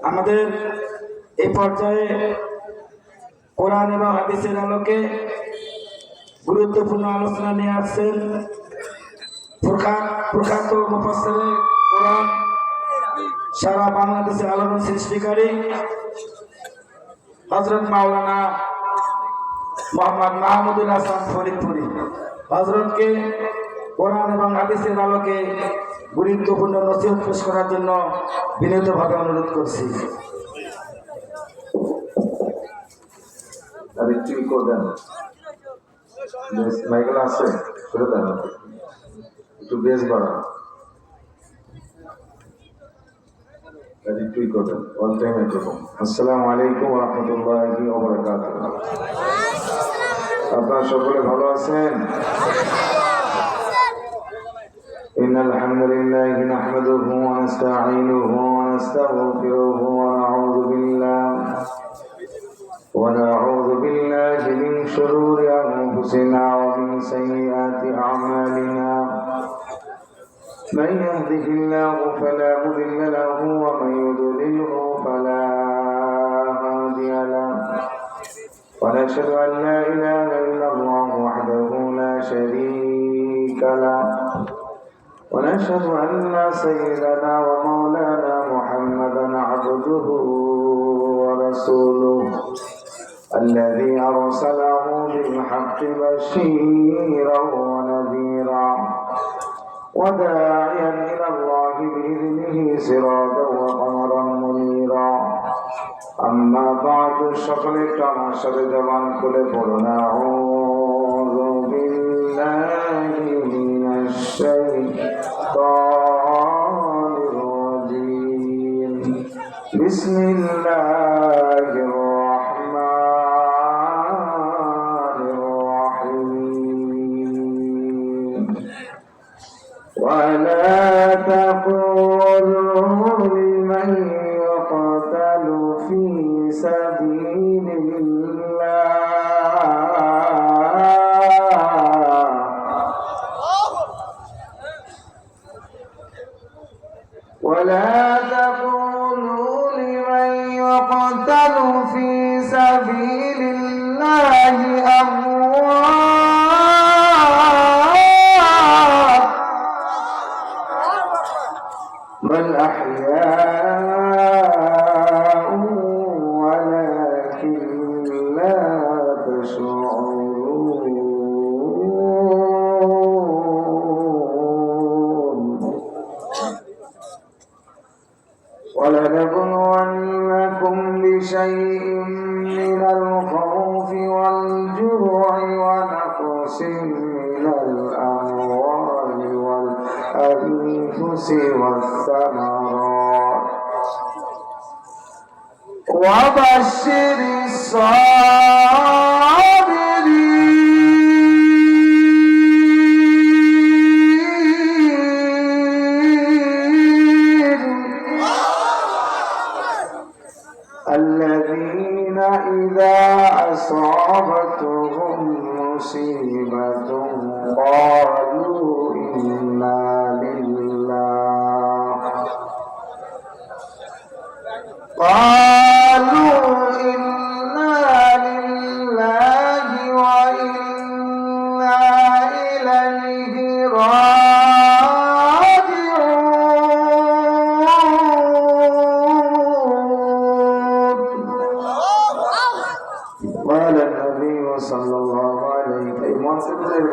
আমাদের এই পর্যায়ে কোরআন এবং হাদিসের আলোকে গুরুত্বপূর্ণ আলোচনা নিয়ে আসছেন প্রখ্যাত মুফাসসিরে কোরআন, সারা বাংলাদেশের আলোড়ন সৃষ্টিকারী হযরত মাওলানা মোহাম্মদ মাহমুদুল হাসান ফরিদপুরি। হযরতকে কোরআন এবং হাদিসের আলোকে গুরুত্বপূর্ণ নসিহত পেশ করার জন্য বিনীতভাবে অনুরোধ করছি। আসসালামু আলাইকুম ওয়া রাহমাতুল্লাহি ওয়া বারাকাতুহু। আপনারা সকলে ভালো আছেন? ইন্নাল হামদুলিল্লাহি নাহমাদুহু ওয়া নাস্তাঈনুহু ওয়া নাস্তাগফিরুহু ওয়া নাউযু বিল্লাহি মিন শুরুরি আনফুসিনা ওয়া মিন সাইয়্যাতি আ'মালিনা। من يهده الله فلا مضل له ومن يضلله فلا هادي له ونشهد أن لا إله إلا الله وحده لا شريك له ونشهد أن سيدنا ومولانا محمدا عبده ورسوله الذي أرسله بالحق بشيرا ونذيرا وداعيا إلى الله بإذنه سراجا وقمرا منيرا أما بعد সকলে আমার সাথে জবান খুলে পড়ুন আউযু বিল্লাহি মিনাশ শাইতানির রাজীম বিসমিল্লাহির রাহমানির রাহিম ولا تقولوا لمن يقتل في سبيل ولا تقولوا لمن يقتل في سبيل الله أموات بل أحياء ولكن لا تشعرون ولنبلونكم بشيء من الخوف والجوع ونقص من الأموال والأنفس والثمرات وبشر الصابرين الذين إذا أصابتهم مصيبة قالوا إنا لله وإنا إليه راجعون. قال النبي صلى الله عليه وسلم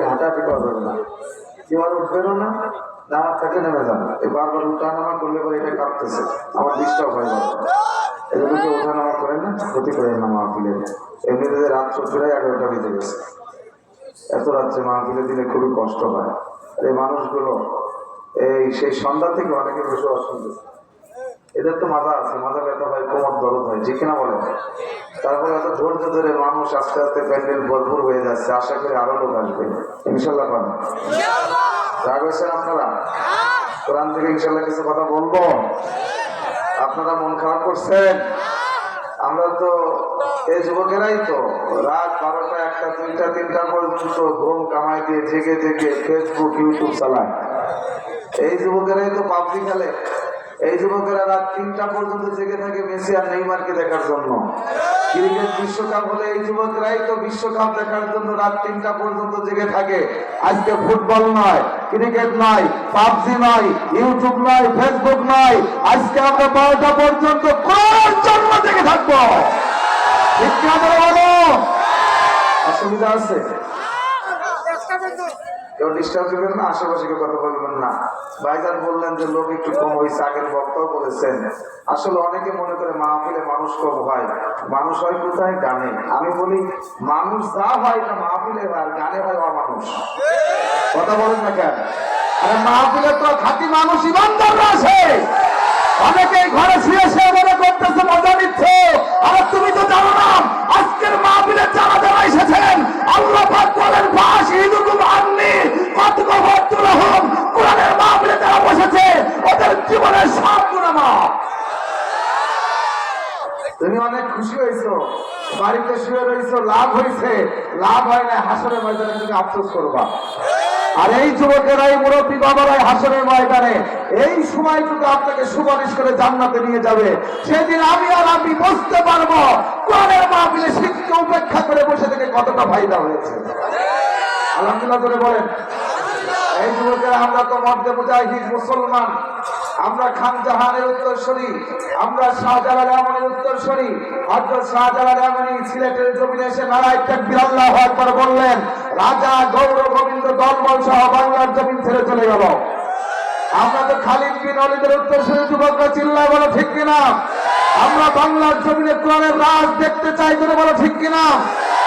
নামাজ থেকে নেমে যান, বারবার উঠানামা করলে পরে এটা কাঁপতেছে, আমার ডিস্টার্ব হয়ে যাবে। এজন্য কেউ উঠানামা করেন না, ক্ষতি করেন না মাহফিলে। এমনিতে রাত 11টা বেজে গেছে, এত রাত্রে মাহফিলে দিলে খুবই কষ্ট হয়। এই মানুষগুলো সেই সন্ধ্যা থেকে অনেকে বসে অসুবিধা, এদের তো মাথা আছে, মাথা ব্যথা হয়, কোমর দরদ হয়, যে কিনা বলে। তারপরে এত ধৈর্য ধরে মানুষ আস্তে আস্তে প্যান্ডেল ভরপুর হয়ে যাচ্ছে, আশা করি আরো লোক আসবে ইনশাল্লাহ। পাবেন রাগ হয়েছেন আপনারা? কোরআন থেকে ইনশাল্লাহ কিছু কথা বলবো। আপনারা মন খারাপ করছেন? আমরা তো এই যুবকেরাই তো রাত 12টা 1টা 2টা 3টা পর্যন্ত ঘুম কামাই দিয়ে জেগে জেগে ফেসবুক ইউটিউব চালায়। এই যুবকেরাই তো পাবজি খেলে, এই যুবকেরা রাত 3টা পর্যন্ত জেগে থাকে মেসি আর নেইমারকে দেখার জন্য। ক্রিকেট বিশ্বকাপ হলে এই যুবকরাই তো বিশ্বকাপ দেখার জন্য রাত 3টা পর্যন্ত জেগে থাকে। আজকে ফুটবল নয়, ক্রিকেট নয়, পাবজি নয়, ইউটিউব নয়, ফেসবুক নয়, আজকে আমরা 12টা পর্যন্ত কোন জন্য জেগে থাকবো? ঠিক কি আমরা বলো? অসুবিধা আছে? কেউ ডিস্টার্ব করবেন না, আশেপাশে কেউ কথা বলবেন না। ভাইজান বললেন যে লোক একটু কম হয়েছে, আগের বক্তাও বলেছেন। আসলে অনেকে মনে করে মাহফিলে মানুষ কম হয়। মানুষ হয় কোথায়? গানে। আমি বলি মানুষ যা হয় না মাহফিলে হয়, আর গানে হয় অমানুষ। কথা বলেন না কেন? আরে মাহফিলে তো খাঁটি মানুষ ইমানদাররা আছে। অনেকেই ঘরে শুয়ে শুয়ে মনে করতেছে মজা নিচ্ছে। আর তুমি তো জানো না আজকের মাহফিলে যারা যারা এসেছেন আল্লাহ পাক বলেন ফাশহিদুকুম আন্নী কত গফরতুলাহুম। কোরআনের মাহফিলে যারা বসেছে ওদের জীবনের সব গুনাহ মাফ। তুমি অনেক খুশি হয়েছো, বাড়িতে শুয়ে রয়েছো, লাভ হয়েছে, লাভ হয় না, হাসরের ময়দানে তুমি আফসোস করবা। আর এই যুবকেরাই মুরব্বী বাবারাই হাসরের ময়দানে এই সময়টুকু আপনাকে সুপারিশ করে জান্নাতে নিয়ে যাবে। সেদিন আমি আর আপনি বুঝতে পারবো কোরআনের মাহফিলে শিক্ষা উপেক্ষা করে বসে থেকে কতটা ফায়দা হয়েছে। আলহামদুলিল্লাহ করে বলেন। এই যুবকেরা আমরা তো মধ্যে মুজাহিদ মুসলমান, আমরা খান জাহানের উত্তরসূরি, আমরা শাহজালাল আমনের উত্তরসূরি। হযরত শাহজালাল আমনী সিলেটের জমিনে এসে নারায়ে তাকবীর আল্লাহু আকবার বললেন, রাজা গৌর গোবিন্দ দলবল সহ বাংলার জমিন ছেড়ে চলে গেল। আমরা তো খালিদ বিন ওয়ালিদের উত্তরসূরি যুবকরা চিল্লায় বলো ঠিক কিনা? আমরা বাংলার জমিনে কোরআনের রাজ দেখতে চাই করে বলো ঠিক কিনা?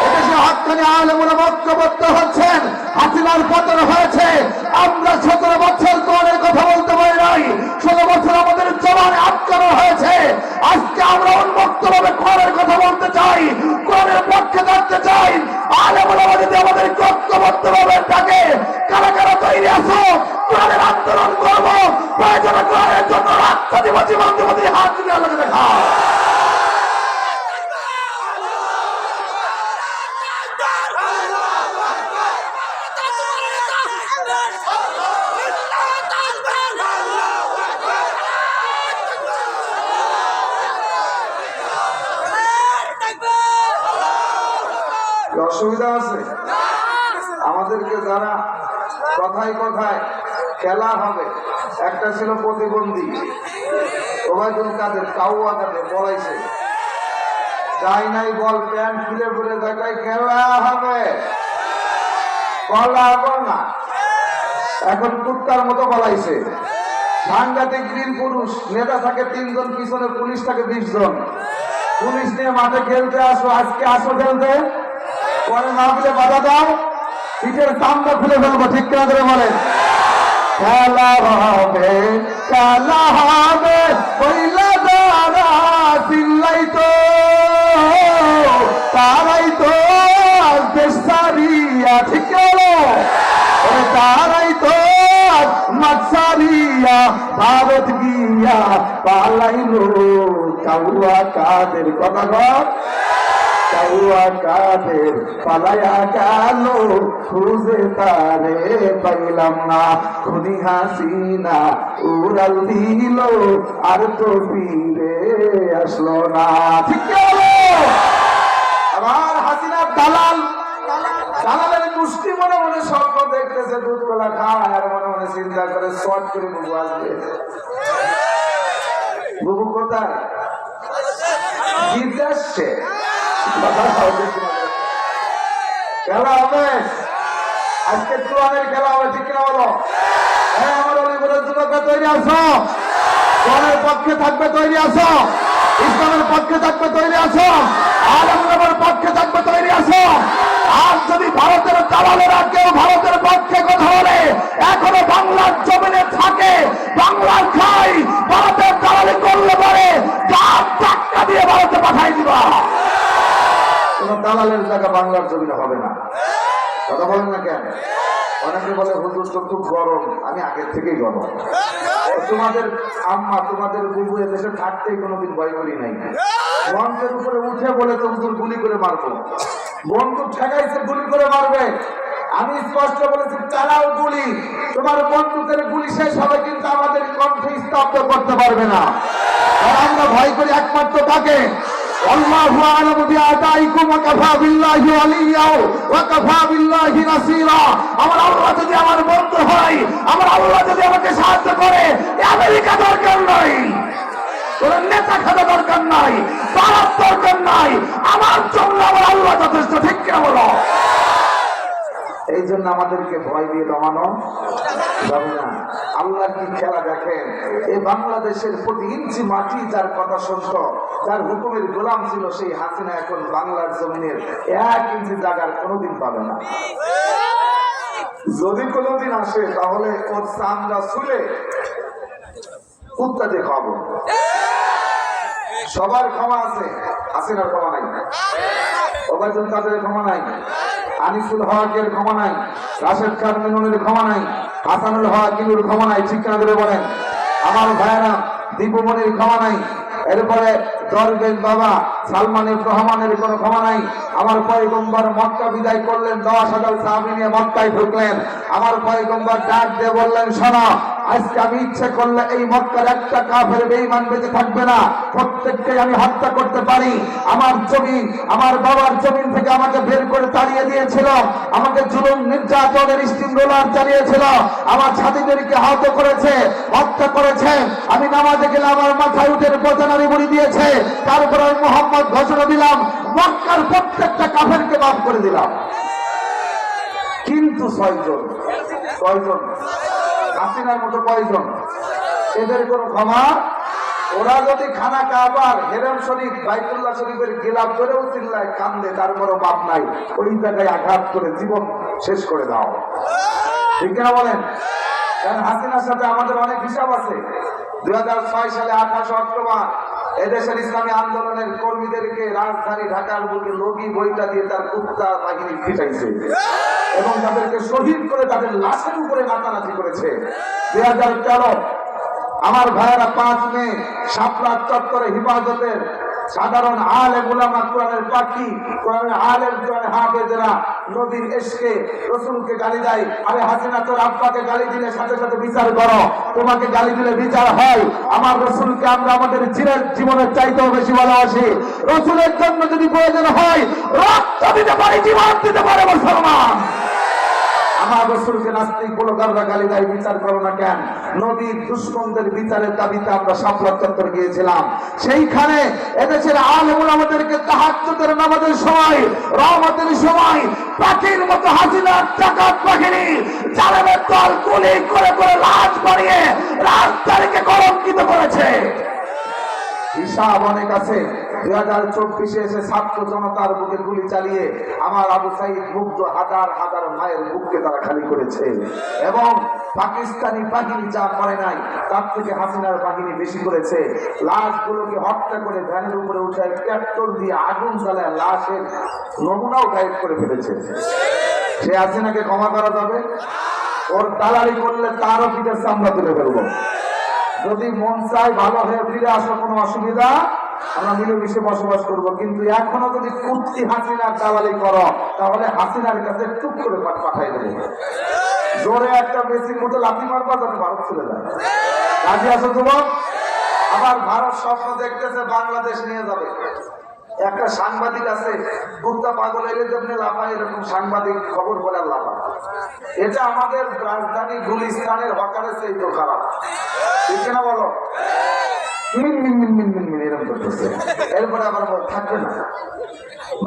এদেশে হক্কানি আলেম ওলামা ঐক্যবদ্ধ হচ্ছেন, হাসিনার পতন হয়েছে। আমরা 17 বছর কোরআনের কথা বলতে পারি নাই, 16 বছর আমাদের জবানে আটকানো হয়েছে। আজকে আমরা উন্মুক্তভাবে কোরআনের কথা বলতে চাই, কোরআনের পক্ষে থাকতে চাই। আলেম ওলামা যদি আমাদের ঐক্যবদ্ধভাবে ডাকে, কারা কারা তৈরি আছো কোরআনের আন্দোলন করবো, প্রয়োজনে কোরআনের জন্য রক্ত দিব, জীবন দিব, হাত তুলে আল্লাহকে দেখা। অসুবিধা আছে? আমাদেরকে যারা কথায় কথায় খেলা হবে, একটা ছিল প্রতিবন্ধী ওবায়দুল কাদের, কাউয়া কাদের বলাইছে, যাই নাই বল প্যান্ট খুলে খুলে দেখায় খেলা হবে, কলা বল না। এখন কুত্তার মতো বলাইছে। সাংঘাতিক বীর পুরুষ, নেতা থাকে 3 জন, পিছনে পুলিশ থাকে 20 জন। পুলিশ নিয়ে মাঠে খেলতে আসো, আজকে আসো খেলতে, পরে মাহফিলে বাধা দাও, পিঠের চামড়া খুলে ফেলবো। ঠিক কিনা করে বলেন? খেলা হবে, খেলা হবে, পয়লা যারা চিল্লাইতো তারাই তো দেশ ছাড়িয়া, ঠিক হলো, তারাই তো মাঠ ছাড়িয়া ভারত গিয়া পালাইলো। কাউয়া কাদের কথা কর, কাউয়া কাদের পালায়া গেল, খুঁজে তারে পাইলাম না। খুনি হাসিনা উড়াল দিল, আর তো ফিরে আসলো না। ঠিক হলো? আবার হাসিনার দালাল, দালালের গোষ্ঠী মনে মনে স্বপ্ন দেখতেছে, দুধ কলা খায়, আর মনে মনে চিন্তা করে শর্ট করে বুবু আসবে। বুবু কোথায়? জিতে আসছে। খেলা হবে আজকে, কোরআনের খেলা হবে। ঠিক কিনা বলো? হ্যাঁ, আমার অলিপুরের যুবকরা তৈরি আছো? কোরআনের পক্ষে থাকবে তৈরি আছো? ইসলামের পক্ষে থাকবে তৈরি আছো? আলেমের পক্ষে থাকবে তৈরি আছো? আর যদি ভারতের দালালেরা কেউ ভারতের পক্ষে কথা বলে, এখনো বাংলার জমিনে থাকে, বাংলার খাই, ভারতের দালালি করলে পরে টাকা দিয়ে ভারতে পাঠাই দিবা। কোন দালালের জায়গা বাংলার জমিনে হবে না। কথা বলেন না কেন? অনেকে বলে হুজুর তো খুব গরম, আমি আগের থেকেই গরম। তোমাদের আম্মা, তোমাদের বুবু এদেশে থাকতেই কোনোদিন ভয় করি নাই। মঞ্চের উপরে উঠে বলে তো হুজুর গুলি করে মারবো, বন্দুক ঠেকাইছে গুলি করে মারবে। আমি স্পষ্ট বলেছি, চালাও গুলি, তোমার বন্দুকের গুলি শেষ হবে কিন্তু আমাদের কণ্ঠ স্তব্ধ করতে পারবে না। আর আমরা ভয় করি একমাত্র তাকে। আল্লাহু আ'লামু বিআদাইকুম ওয়া কাফা বিল্লাহি ওয়ালিয়্যা ওয়া কাফা বিল্লাহি নাসীরা। আমার আল্লাহ যদি আমার বন্ধু হয়, আমার আল্লাহ যদি আমাকে সাহায্য করে, আমেরিকা দরকার নাই, কোন নেতা খাতা দরকার নাই, ভারত দরকার নাই, আমার জন্য আমার আল্লাহ যথেষ্ট। ঠিক কিনা বলো? এই জন্য আমাদেরকে ভয় দিয়ে দমানো যাবে না। আল্লাহ কি খেলা দেখেন, এই বাংলাদেশের প্রতি ইঞ্চি মাটি যার কথা শুনত, যার হুকুমের গোলাম ছিল, সেই হাসিনা এখন বাংলার জমিনের 1 ইঞ্চি জায়গার কোনোদিন পাবে না। যদি কোনোদিন আসে তাহলে ওর চামড়া ছুলে কুত্তা দিয়ে খাবো। সবার ক্ষমা আছে, হাসিনার ক্ষমা নাই। ওবায়দুল কাদেরের ক্ষমা নাই, আনিসুল হকের ক্ষমা নাই, রাশেদ খান মেননের ক্ষমা নাই, হাসানুল হক কিলুর ক্ষমা নাই। ঠিক না ধরে বলেন আমার ভাইয়েরা? দীপমণির ক্ষমা নাই, এরপরে দরবেশ বাবা সালমানের রহমানের কোনো ক্ষমা নাই। আমার পয়গম্বর মক্কা বিদায় করলেন, 10,000 সাহাবী নিয়ে মক্কায় ঢুকলেন। আমার পয়গম্বর ডাক দিয়ে বললেন, শোনো, আজকে আমি ইচ্ছে করলে এই মক্কার একটা কাফের বেঈমান বেঁচে থাকবে না, প্রত্যেককে আমি হত্যা করতে পারি। আমার জমিন, আমার বাবার জমিন থেকে আমাকে বের করে তাড়িয়ে দিয়েছিল, আমাকে জুলুম নির্যাতনের স্টিম রোলার চালিয়েছিল, আমার ছাত্রীদেরকে আহত করেছে, হত্যা করেছে। আমি নামাজে গেলে আমার মাথায় উঠে পচানারি মুড়ি দিয়েছে, তারপরে আমি মুহাম্মদ ঘোষণা দিলাম, মক্কার প্রত্যেকটা কাফেরকে মাফ করে দিলাম। কিন্তু 6 জন হাসিনার মতো কয়জন, এদের কোনো ক্ষমা? ওরা যদি খানা কাবার, হেরাম শরীফ, বাইতুল্লাহ শরীফের গিলাফ করেও চিল্লায় কান্দে, তারপরও বাপ নাই, ওই জায়গায় আঘাত করে জীবন শেষ করে দাও। ঠিক কিনা বলেন? কারণ হাসিনার সাথে আমাদের অনেক হিসাব আছে। 2006 সালে 28 অক্টোবর এদেশের ইসলামী আন্দোলনের কর্মীদেরকে রাজধানী ঢাকার বুকে লগি বইটা দিয়ে তার কুত্তা বাহিনী পিটাইছে এবং তাদেরকে শহীদ করে তাদের লাশের উপরে নাচানাচি করেছে। 2013 আমার ভাইয়েরা 5 মে শাপলা চত্বরে হিফাজতের সাধারণ আলেম উলামা, কোরআনের পাখি, কোরআনের আলেম, কোরআনের হাফেজেরা নবীর ইশকে রাসূলকে গালি দেয়। আরে হাসিনা, তোর আব্বাকে গালি দিলে সাথে সাথে বিচার করো, তোমাকে গালি দিলে বিচার হয়। আমার রাসূলকে আমরা আমাদের জীবনের চাইতেও বেশি ভালোবাসি। রাসূলের জন্য যদি প্রয়োজন হয় রক্ত দিতে পারি, জীবন দিতে পারে মুসলমান। আমার রাসূলকে নাস্তিক ব্লগাররা গালি দেয়, বিচার করো না কেন? নবীর দুশমনদের বিচারের দাবিতে আমরা শাপলা চত্বর গিয়েছিলাম। সেইখানে এদেশের আলেম ওলামাদেরকে তাহাজ্জুদের নামাজের সময়, রহমতের সময় পাখির মতো হাসিনার ডাকাত বাহিনী জালেমের দল গুলি করে করে লাশ বানিয়ে রাজধানীকে কলঙ্কিত করেছে। হিসাব অনেক আছে। 2024 এসে ছাত্র জনতার বুকে গুলি চালিয়ে আমার আবু সাইদ মুগ্ধ হাজার হাজার মায়ের বুককে তারা খালি করেছে এবং পাকিস্তানি বাহিনী যা করে নাই তার থেকে হাসিনার বাহিনী বেশি করেছে। লাশগুলোকে হত্যা করে ভ্যানের উপরে উঠে পেট্রোল দিয়ে আগুন জ্বালায় লাশের নমুনাও গায়েব করে ফেলেছে। সে হাসিনাকে ক্ষমা করা যাবে? ওর দালালি করলে তারও পিঠের চামড়া তুলে ফেলবো। যদি মন চায় ভালো হয়ে ফিরে আসো, কোনো অসুবিধা, আমরা মিলেমিশে বসবাস করবো। কিন্তু এখনো যদি কুত্তি হাসিনার দালালি করো তাহলে হাসিনার কাছে টুক করে পাঠাই দেবে। জোরে একটা মেসির মতো লাথি মারবা যাতে ভারত চলে যায়। রাজি আছো যুবক? আবার ভারত স্বপ্ন দেখতেছে বাংলাদেশ নিয়ে যাবে। একটা সাংবাদিক আছে, কুত্তা পাগল এলে যেমনি লাফায়, এরকম সাংবাদিক খবর বলে লাফায়। এটা আমাদের রাজধানী গুলিস্তানের হকারের চেয়ে তো খারাপ। ঠিক না বলো? এরকম করতেছে। এরপরে আবার থাকবে না,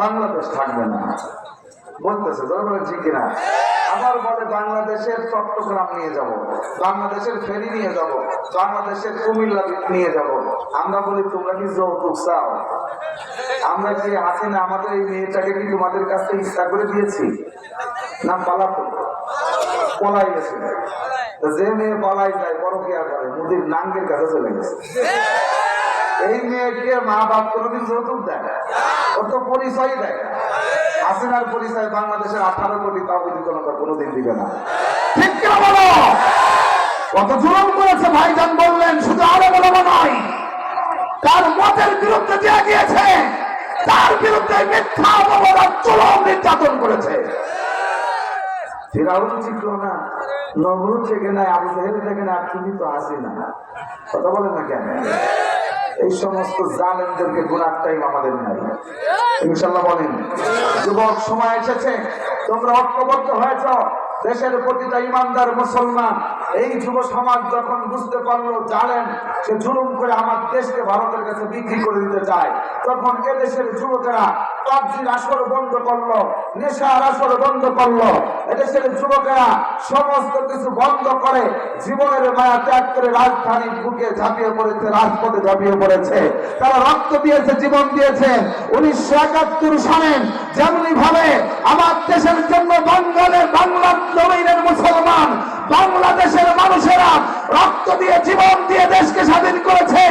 বাংলাদেশ থাকবে না বলতেছে। ঠিক কিনা? আবার বলে বাংলাদেশের চট্টগ্রাম নিয়ে যাব, বাংলাদেশের ফেরি নিয়ে যাব, বাংলাদেশের কুমিল্লা নিয়ে যাব। আমরা বলি তোমরা কি যৌতুক চাও? আমরা কি হাসিনা আমাদের এই মেয়েটাকে কি তোমাদের কাছে ইচ্ছা করে দিয়েছি? না পালাতো, পলাই গেছে। যে মেয়ে পলাই যায় বড় কি আর করে, মুদির নাঙ্গের কাছে চলে গেছে। এই মেয়েকে মা বাপ কোনোদিন যৌতুক দেয়? ওর তো পরিচয় দেয়। হাসিনার পরিচয় বাংলাদেশের 18 কোটি তাওহীদি জনতা কোনোদিন দিবে না। ঠিক কিনা বলো? কত জুলুম করেছে ভাইজান বললেন, শুধু আলেম ওলামা নয়, তার মতের বিরুদ্ধে যে গিয়েছে তার বিরুদ্ধে মিথ্যা অপবাদ, জুলুম নির্যাতন করেছে। ফিরাউন শিখলো না, নমরুদ থেকে নাই, আবু জাহেল থেকে না, আর তুমি তো আসি না। কথা বলেন না কেন? এই সমস্ত জালেমদেরকে গুনার টাইম আমাদের নাই, ইনশাল্লাহ বলেন। যুবক সময় এসেছে, তোমরা ঐক্যবদ্ধ হয়েছ, দেশের প্রতিটা ইমানদার মুসলমান। এই যুব সমাজ যখন বুঝতে পারলো জালেম সে জুলুম করে আমার দেশকে ভারতের কাছে বিক্রি করে দিতে চায়, তখন এদেশের যুবকেরা পাবজির আসর বন্ধ করলো, নেশার আসর বন্ধ করলো। এদেশের যুবকেরা সমস্ত কিছু বন্ধ করে জীবনের মায়া ত্যাগ করে রাজধানীর বুকে ঝাঁপিয়ে পড়েছে, রাজপথে ঝাঁপিয়ে পড়েছে। তারা রক্ত দিয়েছে, জীবন দিয়েছে। 1971 সালে যেমনি ভাবে আমার দেশের জন্য বাংলার জমিনের মুসলমান, বাংলাদেশের মানুষেরা রক্ত দিয়ে, জীবন দিয়ে দেশকে স্বাধীন করেছে,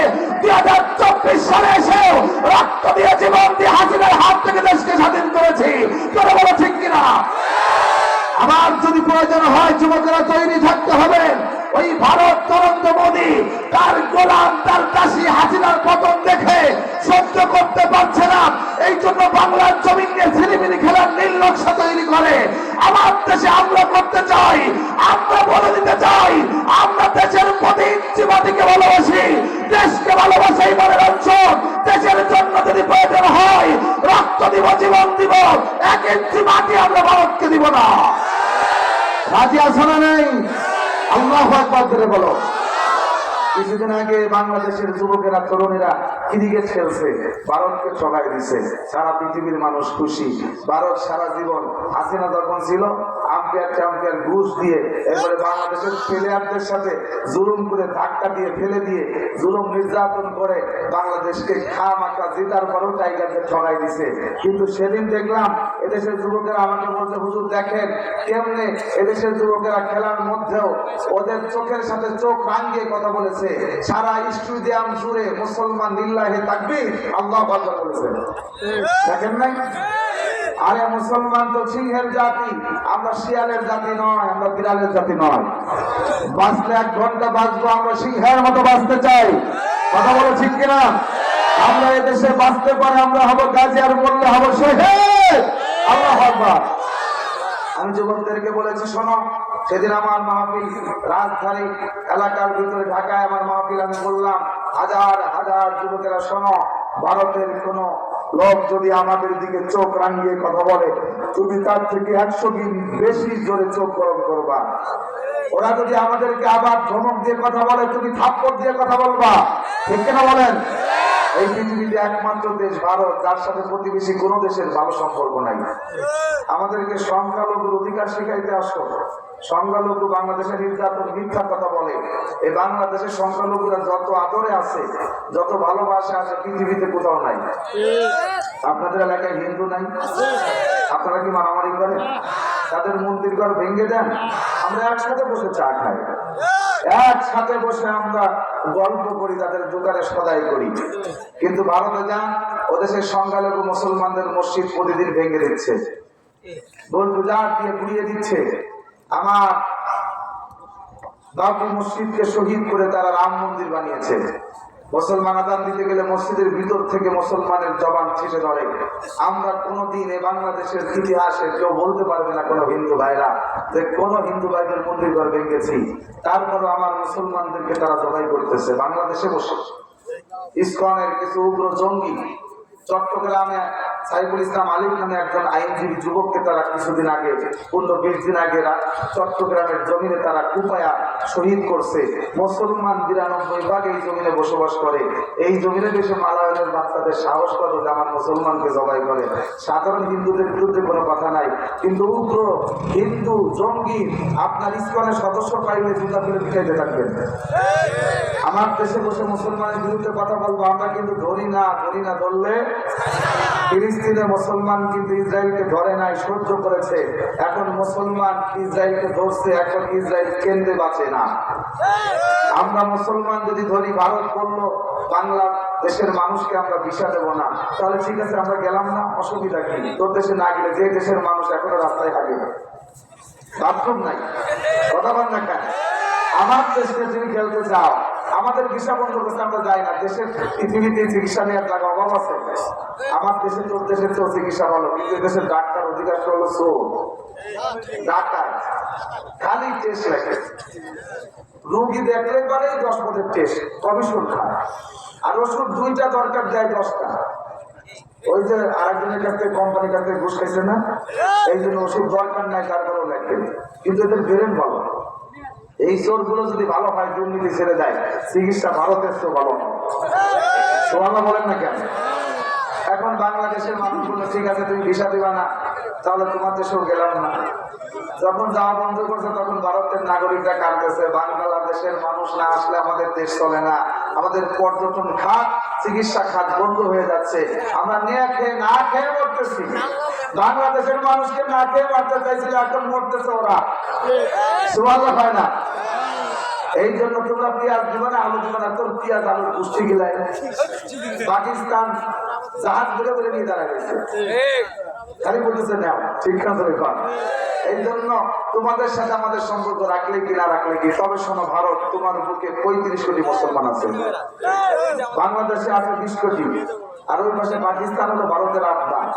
2024 সালে এসেও রক্ত দিয়ে, জীবন দিয়ে হাসিনার হাত থেকে দেশকে স্বাধীন করেছি। তোরা বলো ঠিক কিনা? আবার যদি প্রয়োজন হয় যুবকেরা তৈরি থাকতে হবে। ওই ভারত নরেন্দ্র মোদী তার গোলাম, তার দাসী হাসিনার পতন দেখে সহ্য করতে পারছে না, এই জন্য বাংলার জমিন নিয়ে ছিনিমিনি খেলার নীল নকশা তৈরি করে। আমার দেশে আমরা করতে চাই, আমরা বলে দিতে চাই, আমরা দেশের প্রতি ইঞ্চি মাটিকে ভালোবাসি, দেশকে ভালোবাসি, মনের অঞ্চল। দেশের জন্য যদি প্রয়োজন হয় রক্ত দিব, জীবন দিব, 1 ইঞ্চি মাটি আমরা ভারতকে দিব না। রাজি আছো না নাই? আল্লাহু আকবার করে বলো। কিছুদিন আগে বাংলাদেশের যুবকেরা, তরুণেরা ক্রিকেট খেলছে, ভারতকে ঠকাই দিছে। সারা পৃথিবীর মানুষ খুশি। ভারত সারা জীবন হাসিনা যখন ছিল আম্পায়ার ঘুষ দিয়ে, এরপরে বাংলাদেশের প্লেয়ারদের সাথে জুলুম করে, ধাক্কা দিয়ে, ফেলে দিয়ে, জুলুম নির্যাতন করে বাংলাদেশকে খামাখা জেতার পরেও টাইগারদের ঠকাই দিছে। কিন্তু সেদিন দেখলাম এদেশের যুবকেরা আমাকে বলছে, হুজুর দেখেন কেমনে এদেশের যুবকেরা খেলার মধ্যেও ওদের চোখের সাথে চোখ রাঙিয়ে কথা বলেছে। সারা স্টেডিয়াম জুড়ে মুসলমান লিল্লাহি তাকবীর, আল্লাহু আকবার বলেছে। দেখেন নাই? আরে মুসলমান তো সিংহের জাতি, আমরা শিয়ালের জাতি নয়, আমরা বিড়ালের জাতি নয়। বাঁচলে 1 ঘন্টা বাঁচবো, আমরা সিংহের মতো বাঁচতে চাই। কথা বলো ঠিক কিনা? আমরা এদেশে বাঁচতে পারে, আমরা হবো গাজী, আর বললে হবো শহীদ। আল্লাহু আকবার। আমি যুবকদেরকে বলেছি, শোনো, সেদিন আমার মাহফিল রাজধানী এলাকার ভিতরে, ঢাকায় আমার মাহফিল, আমি বললাম হাজার হাজার যুবকেরা শোনো, ভারতের কোন লোক যদি আমাদের দিকে চোখ রাঙিয়ে কথা বলে, তুমি তার থেকে 100 গুণ বেশি জোরে চোখ গরম করবা। ওরা যদি আমাদেরকে আবার ধমক দিয়ে কথা বলে, তুমি থাপ্পড় দিয়ে কথা বলবা। ঠিক কিনা বলেন? এই পৃথিবীতে একমাত্র দেশ ভারত, যার সাথে প্রতিবেশী কোন দেশের ভালো সম্পর্ক নাই। আমাদেরকে সংখ্যালঘুর অধিকার শিখাইতে আসো। সংখ্যালঘু বাংলাদেশের নির্যাতন, মিথ্যা কথা বলে। এই বাংলাদেশের সংখ্যালঘুরা যত আদরে আছে, যত ভালোবাসা আছে, পৃথিবীতে কোথাও নাই। আপনাদের এলাকায় হিন্দু নাই? আপনারা কি মারামারি করেন? তাদের মন্দির ঘর ভেঙে দেন? আমরা একসাথে বসে চা খাই, একসাথে বসে আমরা গল্প করি, তাদের দোকানে সদাই করি। কিন্তু ভারতে যান, ওদেশের সংখ্যালঘু মুসলমানদের মসজিদ প্রতিদিন ভেঙে দিচ্ছে, বুলডোজার দিয়ে গুড়িয়ে দিচ্ছে। আমার বাবরি মসজিদকে শহীদ করে তারা রাম মন্দির বানিয়েছে। মুসলমান আযান দিতে গেলে মসজিদের ভিতর থেকে মুসলমানের জবান ছিটে ধরে। আমরা কোনোদিন এই বাংলাদেশের ইতিহাসে কেউ বলতে পারবে না, কোনো হিন্দু ভাইরা, যে কোনো হিন্দু ভাইদের মন্দির ঘর ভেঙেছি। তারপরও আমার মুসলমানদেরকে তারা জবাই করতেছে বাংলাদেশে বসে। ইসকনের কিছু উগ্র জঙ্গি চট্টগ্রামে সাইফুল ইসলাম আলিম নামে একজন আইনজীবী যুবককে তারা কিছুদিন আগে, 15-20 দিন আগে চট্টগ্রামের জমিনে তারা কুপায়া শহীদ করছে। মুসলমান 92% এই জমিনে বসবাস করে। এই জমিনে দেশে মালায়নের বাচ্চাদের সাহস কত যে আমার মুসলমানকে জবাই করে। সাধারণ হিন্দুদের বিরুদ্ধে কোনো কথা নাই, কিন্তু উগ্র হিন্দু জঙ্গি আপনার ইসকনের সদস্য পাইলে জুতা ফেলে পিটাইতে থাকবেন। আমার দেশে বসে মুসলমানের বিরুদ্ধে কথা বলবো, আমরা কিন্তু ধরি না, ধরলে ফিলিস্তিনে মুসলমান কিন্তু ইসরায়েলকে ধরে নাই, সহ্য করেছে। এখন মুসলমান ইসরায়েলকে ধরছে, এখন ইসরায়েল কেন্দ্রে বাঁচে না। আমরা মুসলমান যদি ধরি, ভারত বললো বাংলাদেশের মানুষকে আমরা ভিসা দেবো না, তাহলে ঠিক আছে আমরা গেলাম না, অসুবিধা কি? তোর দেশে না গেলে যে দেশের মানুষ এখনো রাস্তায় থাকে, বাথরুম নাই, কথা বল না কেন? আমার দেশকে তুমি খেলতে চাও, আমাদের ভিসা বন্ধ করতে আমরা যাই না। দেশের পৃথিবীতে চিকিৎসা নেওয়ার টাকা অভাব আছে। আমার দেশে, তোর দেশের তো চিকিৎসা ভালো, কিন্তু দেশের ডাক্তার অধিকাংশ হলো চোর, ডাক্তার। খালি টেস্ট লেখে। রুগী দেখলে পারে 10 পদের টেস্ট, কমিশন খায়। আর ওষুধ 2টা দরকার দেয় 10টা। ওই যে আরেকজনের কাছ থেকে কোম্পানির কাছ থেকে ঘুষ খাইছে না, এই জন্য ওষুধ দরকার নাই, তারপরেও লেখে। কিন্তু এদের ব্রেন ভালো। এই চোরগুলো যদি ভালো হয়, দুর্নীতি ছেড়ে দেয়, চিকিৎসা ভারতের চেয়ে ভালো হয়। সোয়াল্লা বলেন না কেন? এখন বাংলাদেশের মানুষগুলো ঠিক আছে, তুমি ভিসা দিবা না, তাহলে তোমার দেশেও গেলাম না। যখন যাওয়া বন্ধ করছে তখন ভারতের নাগরিকরা কাঁদতেছে, বাংলাদেশের মানুষ না আসলে আমাদের দেশ চলে না, আমাদের পর্যটন খাত, চিকিৎসা খাত বন্ধ হয়ে যাচ্ছে, আমরা নিয়ে খেয়ে না খেয়ে মরতেছি। বাংলাদেশের মানুষকে না খেয়ে মারতে চাইছিল, এখন মরতেছে ওরা। সুবহানাল্লাহ হয় না? এই জন্য তোমরা পেঁয়াজ দিবে না, আলু দিবে না, তোর পেঁয়াজ আলুর পুষ্টি গিলায়। পাকিস্তান জাহাজ ঘুরে ঘুরে নিয়ে দাঁড়ায় গেছে, খালি বলতেছে না, ঠিক না? এই জন্য তোমাদের সাথে আমাদের সম্পর্ক রাখলে কি না রাখলে কি, তবে শোনো, ভারত তোমার বুকে 35 কোটি মুসলমান আছে, বাংলাদেশে আছে 20 কোটি, আর ওই পাশে পাকিস্তান হলো ভারতের আফগান,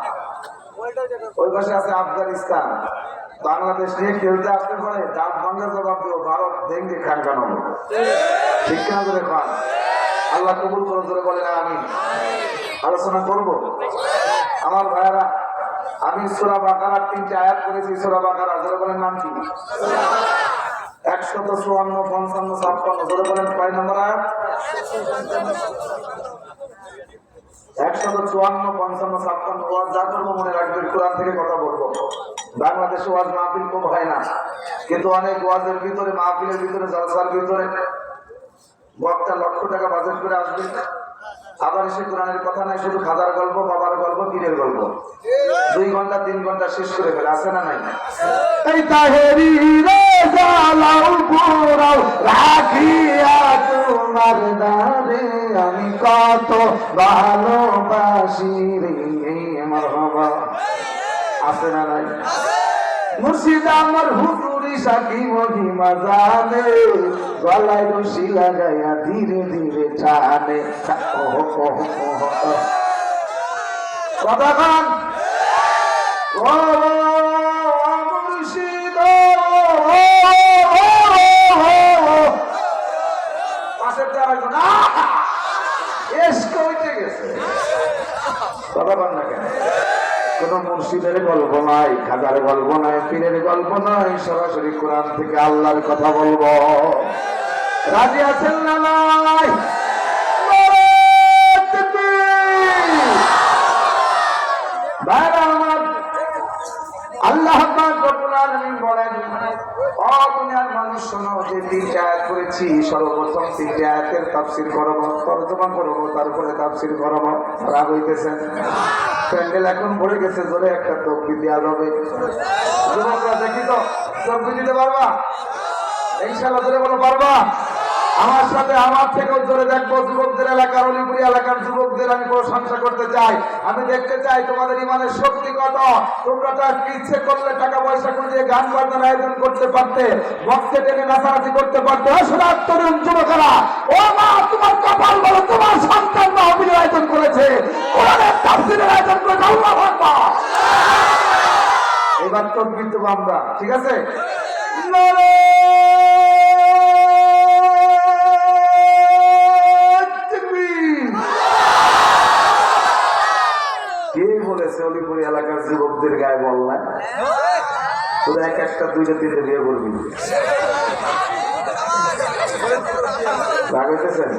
ওই পাশে আছে আফগানিস্তান। বাংলাদেশ নিয়ে খেলতে আসতে পারে, দাঁত ভাঙ্গা জবাব দেবো, ভারত ভেঙ্গে খান কেন? ঠিক না করে খান। আল্লাহ কবুল করে ধরে বলে না। আমি আলোচনা করব আমার ভাইয়ারা। আমি সূরা বাকারার 3টে আয়াত করেছি। সূরা বাকারা ধরে বলেন নাম কি? 154, 55, 56 ধরে বলেন কয় নম্বর আয়াত? 154, 55, 56। ওয়াজ যা করবো মনে রাখবেন, কোরআন থেকে কথা বলবো। বাংলাদেশে ওয়াজ মাহফিল খুব হয় না, কিন্তু অনেক ওয়াজের ভিতরে, মাহফিলের ভিতরে, জলসার ভিতরে বক্তা লক্ষ টাকা বাজেট করে আসবে, আবার এসে কোরআনের কথা নাই, শুধু খাজার গল্প, বাবার গল্প, পীরের গল্প, 2 ঘন্টা 3 ঘন্টা শেষ করে ফেলে। আছে না নাই? এই তাহেরি রে জালাও পুরাও রাখিয়া তোমার দারে, আমি কত ভালোবাসি রে মারহাবা। আছে না নাই? মুর্শিদ আমার হুজুরি সাকি মহিমা জানে, গলায় রশি লাগাইয়া ধীরে ধীরে টানে। কতক্ষণ? ও মুর্শিদ, পাশের যারা এসকে উঠে গেছে। কতক্ষণ না কেন? কোন মুর্শিদের গল্প নাই, খাজার গল্প নাই, পীরের গল্প নাই, সরাসরি কোরআন থেকে আল্লাহর কথা বলবো। রাজি আছেন না নাই? আল্লাহ রব্বুল আলামিন বলেন, ও দুনিয়ার মানুষ শোনো, যে 3টে আয়াত করেছি, সর্বপ্রথম 3টে আয়াতের তাফসীর করব, তর্জমা করব, তারপরে তাফসীর করব। রাগ হইতেছেন? প্যান্ডেল এখন ভরে গেছে, জোরে একটা তকবীর দেওয়া যাবে। যুবকরা দেখি তো, তকবীর দিতে পারবা? ইনশাআল্লাহ জোরে বলো, পারবা? আমার সাথে, আমার থেকেও জোরে দেখবো। যুবকদের এলাকার, অলিপুরি এলাকার যুবকদের আমি প্রশংসা করতে চাই। আমি দেখতে চাই তোমাদের ইমানের শক্তি কত। তোমরা তো ইচ্ছে করলে টাকা পয়সা করে দিয়ে গান বাজনার আয়োজন করতে পারতে, বক্সে টেনে নাচানাচি করতে পারতে। তরুণ যুবকেরা, ও মা, তোমার কপাল বলো, তোমার সন্তান মাহফিলের আয়োজন করেছে, কোরআনের তাফসীরের আয়োজন করেছে। আল্লাহু আকবার। এবার তাকবীর দেব আমরা, ঠিক আছে? কে বলেছে অলিপুরি এলাকার যুবকদের গায়ে বল না? শুধু একটা 2টা 3টে বিয়ে করবি? রাগ হইতেছেন?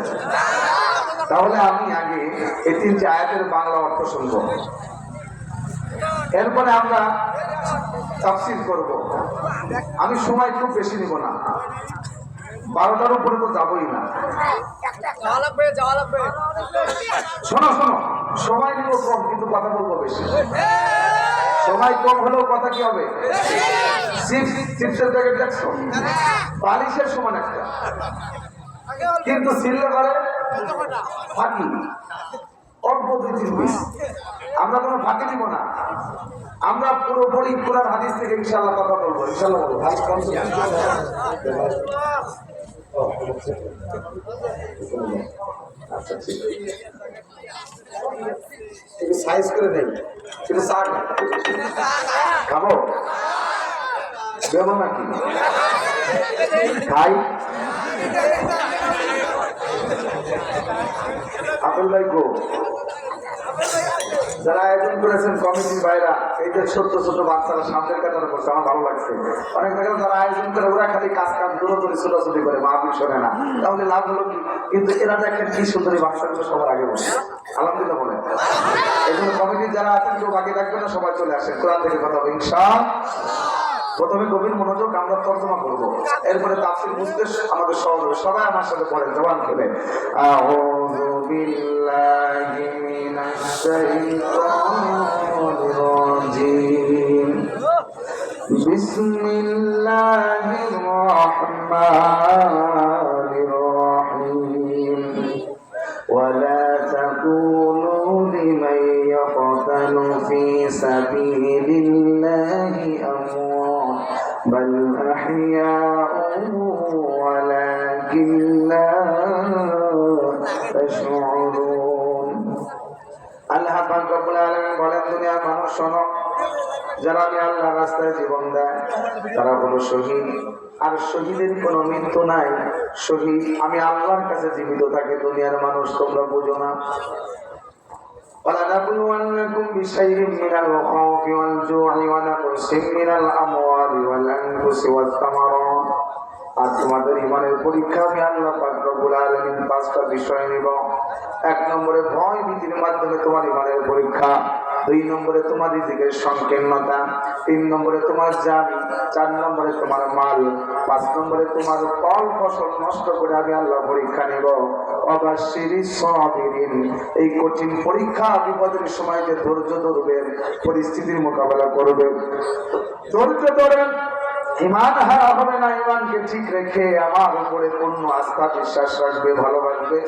তাহলে আমি আগে এই 3টে আয়াতের বাংলা অর্থ শুনবো, এরপরে আমরা তাফসীর করব। আমি সময় খুব বেশি নিব না, 12টার উপরে তো যাবই না। শোনো শোনো, সময় নিব কম, কিন্তু কথা বলবো বেশি। সময় কম হলেও কথা কি হবে? চিপসের প্যাকেট দেখছো, বালিশের সমান একটা, কিন্তু ছিললে পারে ফাঁকি, অল্প 2-3 পিস। আমরা কোনো ফাঁকি দিব না, আমরা পুরোপুরি কোরআন হাদিস থেকে ইনশাআল্লাহ কথা বলবো। ইনশাআল্লাহ বলবো ভাই। আচ্ছা ঠিক আছে, একটু সাইজ করে দেন, একটু চা খাবো। দেবো নাকি খাই আপেল ভাই গো যারা আয়োজন করেছেন কমিটির ভাইরা এই যে ছোট্ট ছোট বাচ্চারা সামনের কাতারে করছে আমার ভালো লাগছে অনেক জায়গায় যারা আয়োজন করে ওরা খালি কাজ দূরে ছোটাছুটি করে মাহফিল শোনে না তাহলে লাভ হলো কি কিন্তু এরা দেখেন কি সুন্দরী বাচ্চাগুলো সবার আগে বসে আলহামদুলিল্লাহ বলে এই জন্য কমিটির যারা আছেন কেউ বাকি রাখবে না সবাই চলে আসে কোরআন থেকে কথা হবে ইনশাআল্লাহ প্রথমে গভীর মনোযোগ আমরা তর্জমা করবো এরপরে তাফসীর বুঝতে আমাদের সহজ হবে সবাই আমার সাথে পড়েন জবান খুলে আউযু বিল্লাহি মিনাশ শাইতানির রাজিম বিসমিল্লাহির রাহমানির রাহিম ওয়ালা তাকুলু লিমান ইয়াকতালু ফি সাবিলিল্লাহি بل أحياء ولكن لا تشعرون আল্লাহ পাক রব্বুল আলামিন বলেন দুনিয়ার মানুষ শোনো যারা আমি আল্লাহর রাস্তায় জীবন দেয় তারা হলো শহীদ আর শহীদের কোনো মৃত্যু নাই শহীদ আমি আল্লাহর কাছে জীবিত থাকে দুনিয়ার মানুষ তোমরা বুঝো না ولنبلونكم بشيء من الخوف والجوع ونقص من الأموال والأنفس والثمرات আর তোমাদের ইমানের পরীক্ষা আমি আল্লাহ পাক রব্বুল আলামিন পাঁচটা বিষয় নিব এক নম্বরে ভয় ভীতির মাধ্যমে তোমার ইমানের পরীক্ষা দুই নম্বরে তোমার রিজিকের সংকীর্ণতা তিন নম্বরে তোমার জানি চার নম্বরে তোমার মাল পাঁচ নম্বরে তোমার ফল ফসল নষ্ট করে আমি আল্লাহ পরীক্ষা নেব অবাশিরিস সাবিরিন এই কঠিন পরীক্ষা বিপদের সময় যে ধৈর্য ধরবে পরিস্থিতির মোকাবেলা করবে ধৈর্য ধরেন ইমান হারা হবে না ইমানকে ঠিক রেখে আমার উপরে পূর্ণ আস্থা বিশ্বাস রাখবে ভালোবাসবে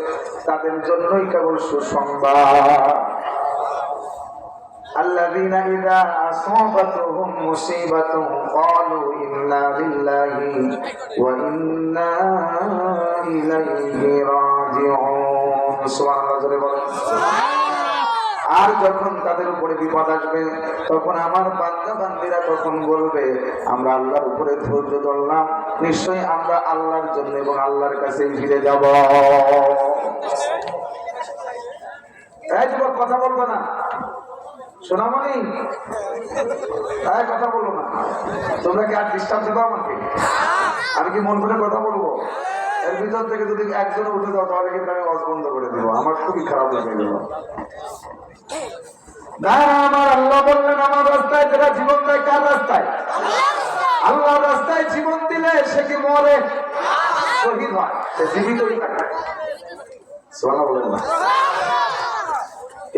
তাদের জন্যই কেবল সুসংবাদ الذين إذا أصابتهم مصيبة قالوا إنا لله وإنا إليه راجعون سبحان الله আর যখন তাদের উপরে বিপদ আসবে তখন আমার বান্দা বান্দীরা তখন বলবে আমরা আল্লাহর উপরে ধৈর্য ধরলাম নিশ্চয়ই আমরা আল্লাহর জন্য এবং আল্লাহর কাছে ফিরে যাব এই যুবক কথা বলবো না সোনামণি তাই কথা বলবো না তোমরা কি আর ডিস্টার্ব দেবো আমাকে আমি কি মন করে কথা বলবো এর ভিতর থেকে যদি একজন উঠে দাও তাহলে কিন্তু আমি ওয়াজ বন্ধ করে দেবো আমার খুবই খারাপ লাগে দেবো না আমার আল্লাহ বললেন আমার রাস্তায় যারা জীবন দেয় কার রাস্তায় আল্লাহ রাস্তায় জীবন দিলে সে কি মরে শহীদ হয় সে জীবিতই থাকে সুবহানাল্লাহ বলেন না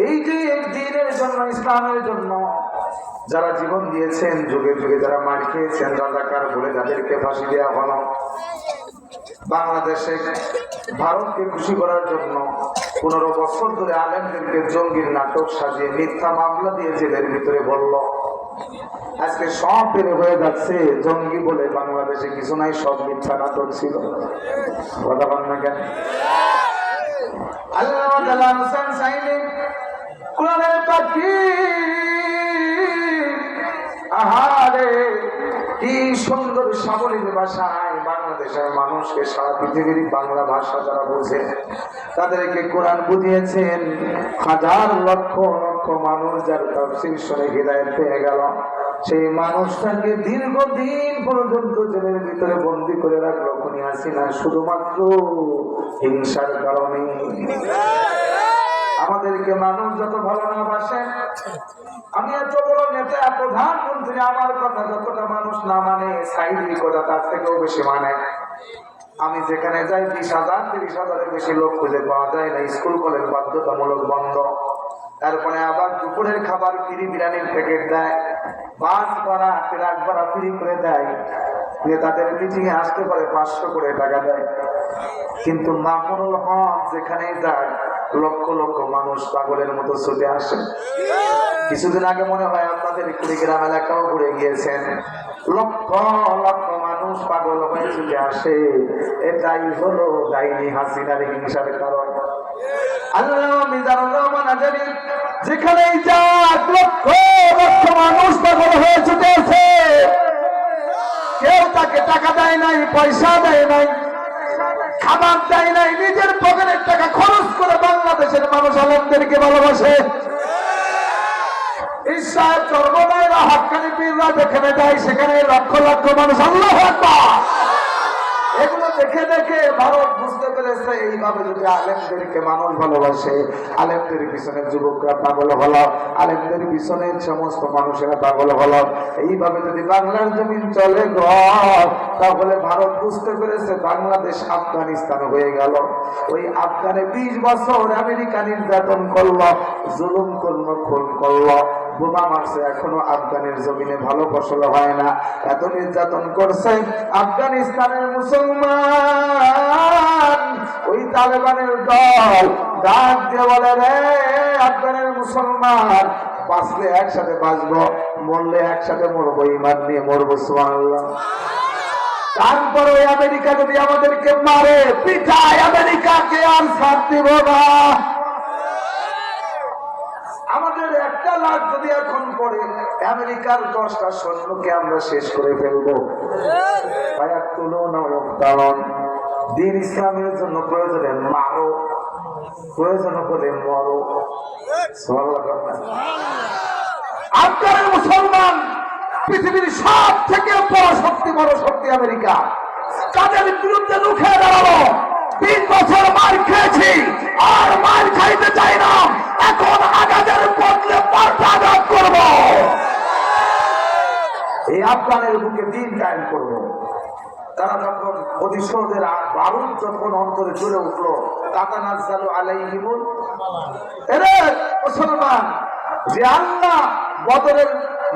এই যে দিনের জন্য ইসলামের জন্য যারা জীবন দিয়েছেন যুগে যুগে যারা মার খেয়েছেন রাজাকার বলে যাদেরকে ফাঁসি দেওয়া হলো বাংলাদেশে ভারতকে খুশি করার জন্য 15 বছর ধরে আলেমদেরকে জঙ্গির নাটক সাজিয়ে মিথ্যা মামলা দিয়ে জেলের ভিতরে বলল আজকে সব বের হয়ে যাচ্ছে জঙ্গি বলে বাংলাদেশে কিছু নাই সব মিথ্যা নাটক ছিল কথা বল না কেন আল্লাহ তাআলা হোসেন সাইনি কোরআনের পাখি আহারে কি সুন্দর সাবলীল ভাষায় বাংলাদেশের মানুষকে সারা পৃথিবীর বাংলা ভাষা যারা বোঝে তাদেরকে কোরআন বুঝিয়েছেন হাজার লক্ষ লক্ষ মানুষ যার তাফসীর শুনে হিদায়াত পেয়ে গেল সেই মানুষটাকে দীর্ঘদিন পর্যন্ত জেলের ভিতরে বন্দী করে রাখলো খুনি হাসিনা শুধুমাত্র হিংসার কারণে আমাদেরকে মানুষ যত ভালো না বাসে আমি এত বড় নেতা প্রধানমন্ত্রী আমার কথা যতটা মানুষ না মানে সাইডি কথা তার থেকেও বেশি মানে আমি যেখানে যাই 20,000 30,000-এর বেশি লোক খুঁজে পাওয়া যায় না স্কুল কলেজ বাধ্যতামূলক বন্ধ তারপরে আবার দুপুরের খাবার ফ্রি বিরিয়ানির প্যাকেট দেয় বাস ভাড়া ট্রাক ভাড়া ফ্রি করে দেয় নেতাদের মিটিংয়ে আসতে পারে 500 করে টাকা দেয় কিন্তু মামুনুল হক যেখানেই যায় লক্ষ লক্ষ মানুষ পাগলের মতো ছুটে আসে কিছুদিন আগে মনে হয় আপনাদের কুড়িগ্রাম এলাকাও ঘুরে গিয়েছেন লক্ষ লক্ষ মানুষ পাগল হয়ে ছুটে আসে এটাই হলো ডাইনি হাসিনার হিংসার কারণ আল্লাহ মিজানুর রহমান আজারি যেখানেই যাক লক্ষ লক্ষ মানুষ পাগল হয়ে ছুটে আসে তাকে টাকা দেয় নাই, পয়সা দেয় নাই, খাবার দেয় নাই, নিজের পকেটের টাকা খরচ করে বাংলাদেশের মানুষ আলেমদেরকে ভালোবাসে। ইসলাম চর্মনায়রা হক্কানি পীররা যেখানে যায় সেখানে লক্ষ লক্ষ মানুষ আল্লাহু আকবার। এগুলো দেখে দেখে ভারত বুঝতে পেরেছে এইভাবে যদি আলেমদেরকে মানুষ ভালোবাসে, আলেমদের পিছনে যুবকরা পাগল হলো, আলেমদের পিছনে সমস্ত মানুষেরা পাগল হলো, এইভাবে যদি বাংলার জমিন চলে গো, তাহলে ভারত বুঝতে পেরেছে বাংলাদেশ আফগানিস্তান হয়ে গেল। ওই আফগানে 20 বছর আমেরিকা নির্যাতন করলো, জুলুম করলো, খুন করলো, বোমা মারছে, এখনো আফগানের জমিনে ভালো ফসল হয় না। এত নির্যাতন করছে আফগানিস্তানের মুসলমান। ওই তালেবানের দল ডাক দিয়ে বলে, রে আফগানের মুসলমান, বাঁচলে একসাথে বাঁচবো, মরলে একসাথে মরবো, ঈমান নিয়ে মরবো, সুবহানাল্লাহ। তারপর ওই আমেরিকা যদি আমাদেরকে মারে পিঠায়, আমেরিকাকে আর ছাড় দিব না। আমাদের একটা লাখ যদি এখন পড়ে, আমেরিকার 10টা সৈন্যকে আমরা শেষ করে ফেলবো। দিন ইসলামের জন্য প্রয়োজনে মারো, প্রয়োজন হলে মরো। আফগানের মুসলমান পৃথিবীর সব থেকে বড় শক্তি, বড় শক্তি আমেরিকা। তাদের বিরুদ্ধে রুখে দাঁড়াবো। 20 বছর মার খেয়েছি, আর মার খাইতে চাই না। এখন আঘাতের বদলে পাল্টা আঘাত করব। এই আফগানের বুকে দিন কায়েম করব। তারা যখন প্রতিশোধের বারুদ যখন অন্তরে জুড়ে উঠলো, তাতানাজ্জালু আলাইহিমুল, এরে মুসলমান, যে আল্লাহ বদরের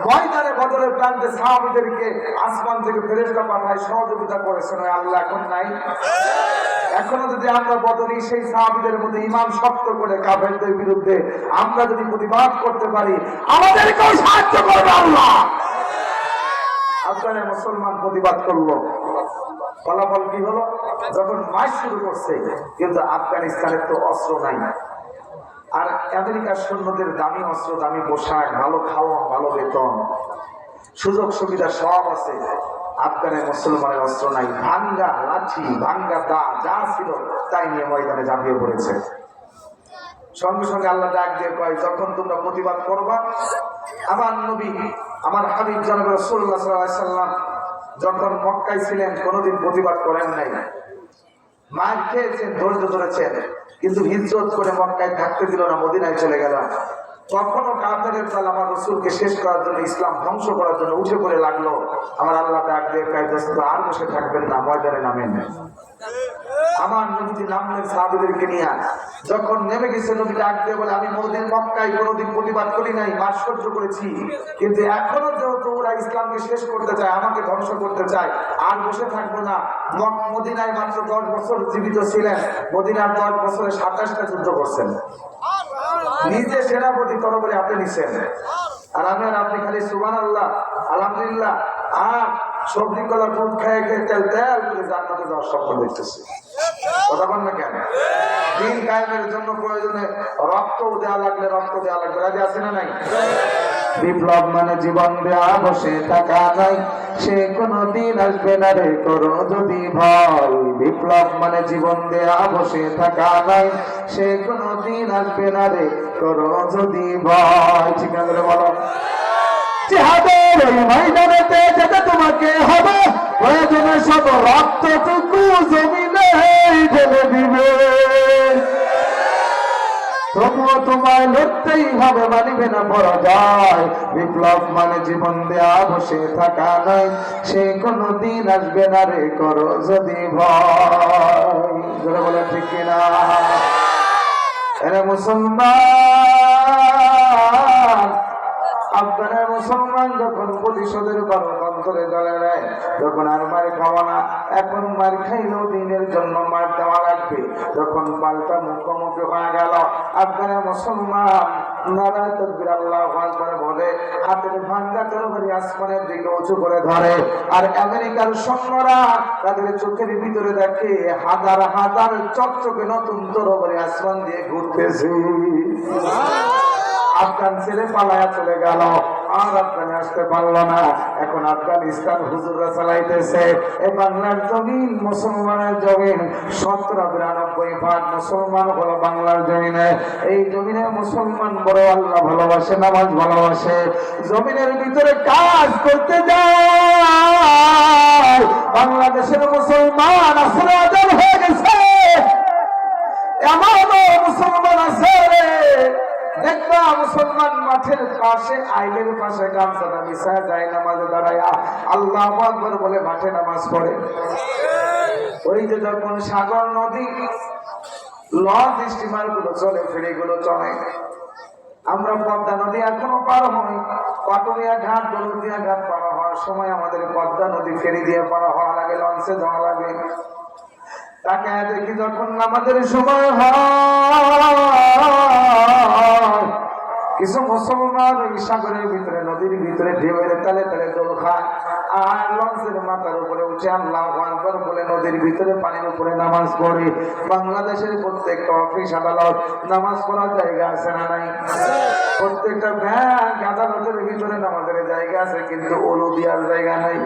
ময়দানে, বদরের প্রান্তে সাহাবীদেরকে আসমান থেকে ফেরেশতা পাঠায় সহযোগিতা করেছেন, আল্লাহ এখন নাই? এখনো যদি আমরা বদরি সেই সাহাবীদের মধ্যে ঈমান শক্ত করে কাফেরদের বিরুদ্ধে আমরা যদি প্রতিবাদ করতে পারি, আমাদেরকেও সাহায্য করবে আল্লাহ। আফগানের মুসলমান প্রতিবাদ করলো, ফলাফল কি হলো? যখন মাস শুরু করছে, কিন্তু আফগানিস্তানের তো অস্ত্র নাই, আর আমেরিকার সৈন্যদের দামি অস্ত্র, দামি পোশাক, ভালো খাওয়া, ভালো বেতন, সুযোগ সুবিধা সব আছে। আফগানের মুসলমানের অস্ত্র নাই, ভাঙ্গা লাঠি, ভাঙ্গা দা, যা ছিল তাই নিয়ে ময়দানে ঝাঁপিয়ে পড়েছে। সঙ্গে সঙ্গে আল্লাহ ডাক দিয়ে কয়, যখন তোমরা প্রতিবাদ করবা, আমার নবী, আমার হাবিব জনাব রাসূলুল্লাহ সাল্লাল্লাহু আলাইহি সাল্লাম যখন মক্কায় ছিলেন কোনোদিন প্রতিবাদ করেন নাই, মার খেয়েছেন, ধৈর্য ধরেছেন, কিন্তু হিজরত করে মক্কায় থাকতে দিল না, মদিনায় চলে গেল। তখনও কাফেরের দল আমার রাসূলকে শেষ করার জন্য, ইসলাম ধ্বংস করার জন্য উঠে পড়ে লাগলো। আমার আল্লাহ ডাক দিয়ে কয়, দোস্ত আর বসে থাকবেন না, ময়দানে নামেন। আমার নবীজি নামলেন সাহাবীদেরকে নিয়ে। যখন নেমে গেছে, নবী ডাক দিয়ে বলে, আমি মক্কায় কোনোদিন প্রতিবাদ করি নাই, মাস সহ্য করেছি, কিন্তু এখনো যেহেতু ওরা ইসলামকে শেষ করতে চায়, আমাকে ধ্বংস করতে চায়, আর বসে থাকবো না। মদিনায় মাত্র 10 বছর জীবিত ছিলেন, মদিনার 10 বছরে 27টা যুদ্ধ করছেন, নিজে সেনাপতি তরবারি হাতে নিছেন, আর আপনি খালি সুবহানাল্লাহ, আলহামদুলিল্লাহ, আর সবজি কলা দুধ খেয়ে খেয়ে তেল তেল করে জান্নাতে যাওয়ার স্বপ্ন দেখতেছে। কথা বল না কেন? দিন কায়েমের জন্য প্রয়োজনে রক্ত দেওয়া লাগলে রক্ত দেওয়া লাগবে। রাজি আছে না নাই? বিপ্লব মানে জীবন দেওয়া, বসে থাকা নাই, সে কোনদিন আসবে না রে, করো যদি ভয়। বিপ্লব মানে জীবন দেওয়া, বসে থাকা নাই, সে কোনদিন আসবে না রে, করো যদি ভয়। ঠিক আছে, বলো। জিহাদের এই ময়দানেতে যেতে তোমাকে হবে, প্রয়োজনে সব রক্তটুকু জমিনে ঢেলে দিবে। তবুও তোমায় লড়তেই হবে, মানিবে না পরাজয়। বিপ্লব মানে জীবন দেয়া, বসে থাকা নয়, সে কোনদিন আসবে না রে, করো যদি ভয়। জোরে বলে ঠিক কিনা? এরে মুসলমান, আফগানের মুসলমান যখন প্রতিশোধের বারুদ অন্তরে জ্বলে নেয়, যখন আর মার খাওয়া না, এখন মার খাইলেও দিনের জন্য মার দেওয়া লাগবে, যখন পাল্টা মুখোমুখি হয়ে গেল, আফগানের মুসলমান নারায়ে তাকবীর আল্লাহু আকবার বলে হাতের ভাঙ্গা তরবারি আসমানের দিকে উঁচু করে ধরে। আর আমেরিকার সৈন্যরা তাদের চোখের ভিতরে দেখে হাজার হাজার চকচকে নতুন তরবারি আসমান দিয়ে ঘুরতেছে। আফগান ছেলে পালায়া চলে গেল। আর আফগানে আসতে পারলো না। এখন আফগানিস্তান হুজুররা চালাইতেছে। এই বাংলার জমিন মুসলমানের জমিন। 70-92 মুসলমান হলো বাংলার জমিনে। এই জমিনে মুসলমান বড় আল্লাহ ভালোবাসে, নামাজ ভালোবাসে। জমিনের ভিতরে কাজ করতে যায়। বাংলাদেশের মুসলমান আসলে আজাদ হয়ে গেছে। এমনও মুসলমান আছে দেখবা মুসলমান মাঠের পাশে আইলের পাশে গামছাটা বিছায় যায় নামাজে দাঁড়ায়া আল্লাহু আকবার বলে মাঠে নামাজ পড়ে। ওই যে যখন সাগর নদী লঞ্চ স্টিমার গুলো চলে, ফেরি গুলো চলে, আমরা পদ্মা নদী এখনো পার হই। পাটুরিয়া ঘাট, দৌলতদিয়া ঘাট পার হওয়ার সময় আমাদের পদ্মা নদী ফেরি দিয়ে পার হওয়া লাগে, লঞ্চে যাওয়া লাগে। তাকে দেখি যখন আমাদের সময় হয়, কিছু মুসলমান ওই সাগরের ভিতরে, নদীর ভিতরে ঢেউয়ের তালে তালে দোল খায় আর লঞ্চের মাথার উপরে উঠে আল্লাহু আকবার বলে নদীর ভিতরে পানির উপরে নামাজ পড়ে। বাংলাদেশের প্রত্যেকটা অফিস আদালত নামাজ পড়ার জায়গা আছে না নাই? প্রত্যেকটা ব্যাংক আদালতের ভিতরে নামাজের জায়গা আছে, কিন্তু ওলু দেওয়ার জায়গা নাই।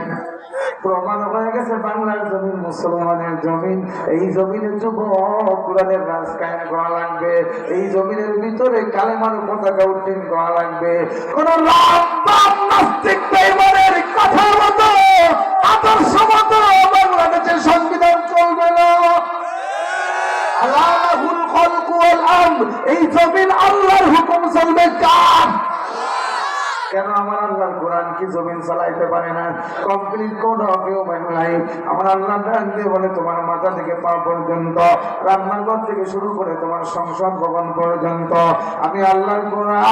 প্রমাণ হয়ে গেছে বাংলার জমিন মুসলমানের জমিন। এই জমিনের যুবক কোরআনের রাজ কায়েম করা লাগবে। এই জমিনের ভিতরে কালেমার পতাকা উত্তীর্ণ করা লাগবে। কোন নাস্তিক বেঈমানের কথার মতো, আদর্শ মতো বাংলাদেশের সংবিধান চলবে না। আল্লাহুল খালক ওয়াল আমর, এই জমিন আল্লাহর হুকুম চলবে। কার? কেন আমার আল্লাহর কোরআন কি জমিন চালাইতে পারে না? Complete code of human life আমার আল্লাহ ডাক দিয়ে বলে তোমার মাথা থেকে পা পর্যন্ত, রান্নাঘর থেকে শুরু করে তোমার সংসদ ভবন পর্যন্ত আমি আল্লাহর কোরআন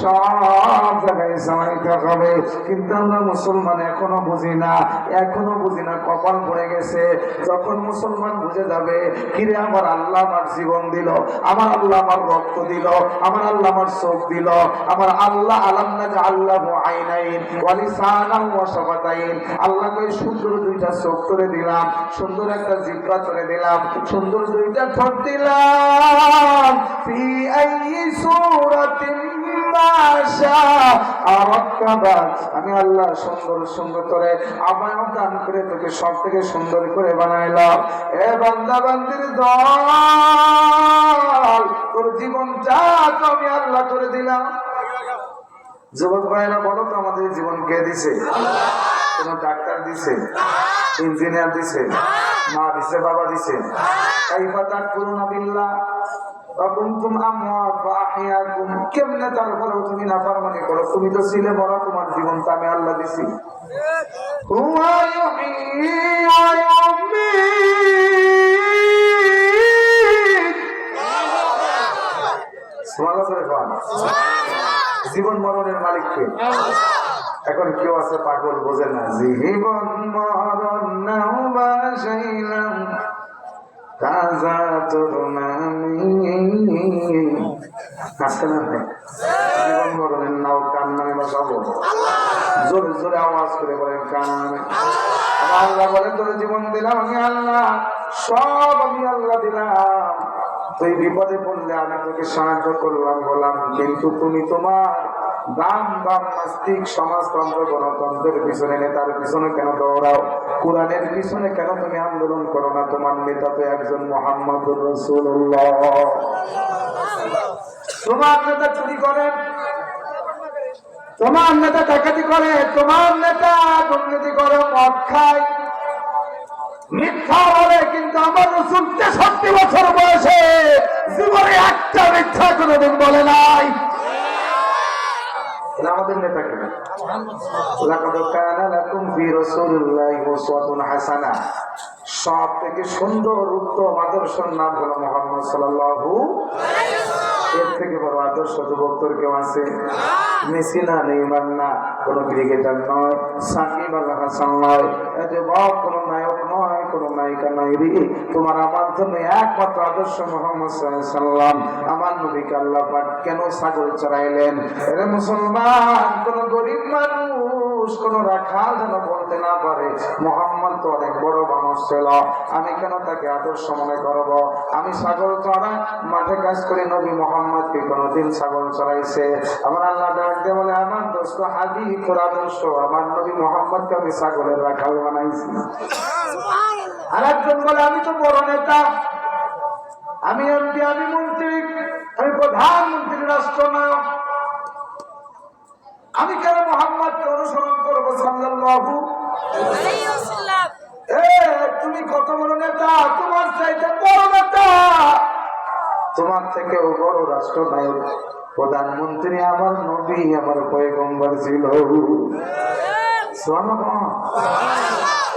সব জায়গায় চালাইতে হবে। কিন্তু আমরা মুসলমান এখনো বুঝি না, কপাল পড়ে গেছে। যখন মুসলমান বুঝে যাবে কিরে আমার আল্লাহ আমার জীবন দিল, আমার আল্লাহ আমার রক্ত দিল, আমার আল্লাহ আমার চোখ দিল, আমার আল্লাহ আলামনা জাআল্লাহু আইনাইন ওয়া লিসানান ওয়া শাফাতাইন, আল্লাহ কই সুন্দর দুইটা চোখ করে দিলাম, সুন্দর একটা জিহ্বা করে দিলাম, সুন্দর দুইটা ঠোঁট দিলাম। ফি আইয়ি সূরাতিন মাশা আরাকাবাত, আমি আল্লাহ সুন্দর সুন্দর করে আমায় দান করে তোকে সব থেকে সুন্দর করে বানাইলাম। এ বান্দা বান্দির দল, তোর জীবনটা তো আমি আল্লাহ করে দিলাম। যুবক ভাইরা বলো তো আমাদের জীবন কে দিছে? কোন ডাক্তার দিছে? ইঞ্জিনিয়ার দিছে? মা দিছে? বাবা দিছে? কাইফা তাকফুরুনা বিল্লাহ ওয়া কুনতুম আমওয়াত ওয়া আহইয়াকুম, কেমনে তারপরেও তুমি নাফরমানি করো? তুমি তো ছিলে বড়, তোমার জীবনটা আমি আল্লাহ দিছি। হুয়া ইউহয়ী ওয়া ইউমীত, সুবহানাল্লাহ করে কোন জীবন মরণের মালিক কে? এখন কেউ আছে পাগল, বোঝে না জীবন মরণ নাও বাসাইলাম কাজা তোর নামে। আসছে না? জীবন মরণের নাও কার নামে বসাবো? জোরে জোরে আওয়াজ করে বলেন কার নামে? আমার আল্লাহ বলে তোর জীবন দিলাম আমি আল্লাহ, সব আমি আল্লাহ দিলাম। তুই বিপদে পড়লে আমি তোকে সাহায্য করলাম বললাম, কিন্তু তুমি তোমার দাম দাম নাস্তিক সমাজতন্ত্র গণতন্ত্রের পিছনে, নেতার পিছনে কেন দৌড়াও? কোরআনের পিছনে কেন তুমি আন্দোলন করো না? তোমার নেতা তো একজন মুহাম্মদুর রাসূলুল্লাহ। তোমার নেতা চুরি করে, তোমার নেতা ডাকাতি করে, তোমার নেতা দুর্নীতি করে, মদ খায়, মিথ্যা বলে, কিন্তু আমার রাসূল 63 বছর বয়সে জীবনে একটা মিথ্যা কোনোদিন বলে নাই। আমাদের নেতা কে? লাকাদ কানা লাকুম ফি রাসূলিল্লাহি উসওয়াতুন হাসানাহ, সব থেকে সুন্দর উত্তম আদর্শের নাম হলো মুহাম্মদ সাল্লাল্লাহু আলাইহি ওয়াসাল্লাম। এর থেকে বড় আদর্শ যুবকদের কেউ আছে? মেসি না, নেইমার না, কোন ক্রিকেটার নয়, সাকিব আল হাসান নয়, যুবক কোন নায়ক নয়, কোন নায়িকা নয় রে। তোমার আমার জন্য একমাত্র আদর্শ মুহাম্মদ সাল্লাল্লাহু আলাইহি ওয়াসাল্লাম। আমার নবীকে আল্লাহ পাক কেন ছাগল চড়াইলেন? এর মুসলমান কোন গরিব মানুষ পুরুষ কোন রাখাল যেন বলতে না পারে মোহাম্মদ তো অনেক বড় মানুষ ছিল, আমি কেন তাকে আদর্শ মনে করব? আমি ছাগল চড়াই, মাঠে কাজ করে নবী মোহাম্মদকে কোনদিন ছাগল চড়াইছে? আমার আল্লাহ ডাকতে বলে আমার দোস্ত হাবিব তোর আদর্শ, আমার নবী মোহাম্মদকে আমি ছাগলের রাখাল বানাইছি। আর একজন বলে আমি তো বড় নেতা, আমি এমপি, আমি মন্ত্রী, আমি প্রধানমন্ত্রী, রাষ্ট্রনায়ক, আমি কেন মোহাম্মদকে অনুসরণ করবো সাল্লাল্লাহু আলাইহি ওয়াসাল্লাম? তুমি কত বড় নেতা, তোমার চাইতে বড় নেতা, তোমার থেকেও বড় রাষ্ট্রনায়ক, প্রধানমন্ত্রী আমার নবী, আমার পয়গম্বর ছিল।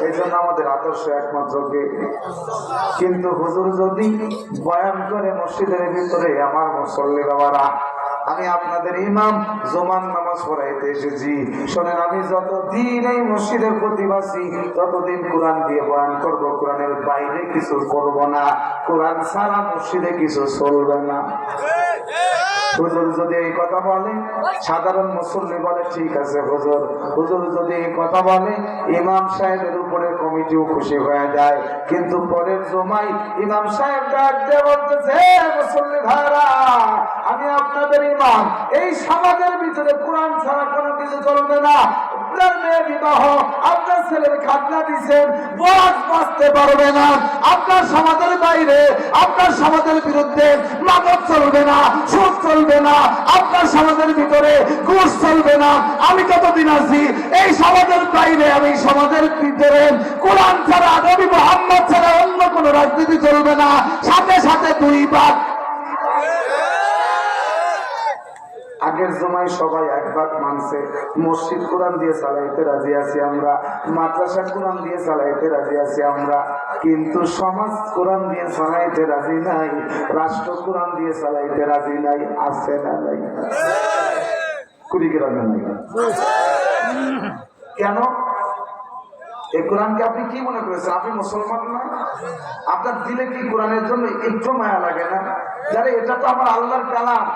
এই জন্য আমাদের আদর্শ একমাত্র কে? কিন্তু হুজুর যদি বয়ান করে মসজিদের ভিতরে, আমার মুসল্লি বাবারা, আমি আপনাদের ইমাম জুমার নামাজ পড়াইতে এসেছি, শোনেন, আমি যতদিন এই মসজিদের প্রতিবাসী ততদিন কোরআন দিয়ে বয়ান করব, কোরআনের বাইরে কিছু করব না, কোরআন ছাড়া মসজিদে কিছু চলবে না। হুজুর যদি এই কথা বলে, সাধারণ মুসল্লি বলে ঠিক আছে হুজুর। হুজুর যদি এই কথা বলে, ইমাম সাহেবের উপরে কমিটিও খুশি হয়ে যায়। কিন্তু পরের জমাই ইমাম সাহেব ডাক দিয়ে বলতেছে, মুসল্লি ভাইরা, আমি আপনাদের ইমাম, এই সমাজের ভিতরে কোরআন ছাড়া কোনো কিছু চলবে না। আপনার মেয়ে বিবাহ, আপনার ছেলের খাজনা দিচ্ছেন, বস বাঁচতে পারবে না। আপনার সমাজের বাইরে, আপনার সমাজের বিরুদ্ধে মাদক চলবে না, সুদ চলবে না, আপনার সমাজের ভিতরে ঘুষ চলবে না। আমি কতদিন আছি এই সমাজের বাইরে, আমি সমাজের ভিতরে কোরআন ছাড়া, নবী মুহাম্মদ ছাড়া অন্য কোন রাজনীতি চলবে না। সাথে সাথে দুই ভাগ। আগের জমায় সবাই এক ভাগ মানছে, মসজিদ কোরআন দিয়ে চালাইতে রাজি আছি আমরা, মাদ্রাসা কোরআন দিয়ে চালাইতে রাজি আছি আমরা, কিন্তু সমাজ কোরআন দিয়ে চালাইতে রাজি নাই, রাষ্ট্র কোরআন দিয়ে চালাইতে রাজি নাই। আছে না নাই? কুড়িগ্রামে নাই। কেন? এই কোরআনকে আপনি কি মনে করেছেন? আপনি মুসলমান না? আপনার দিলে কি কোরআনের জন্য একটু মায়া লাগে না? যারা এটা তো আমার আল্লাহর কালাম,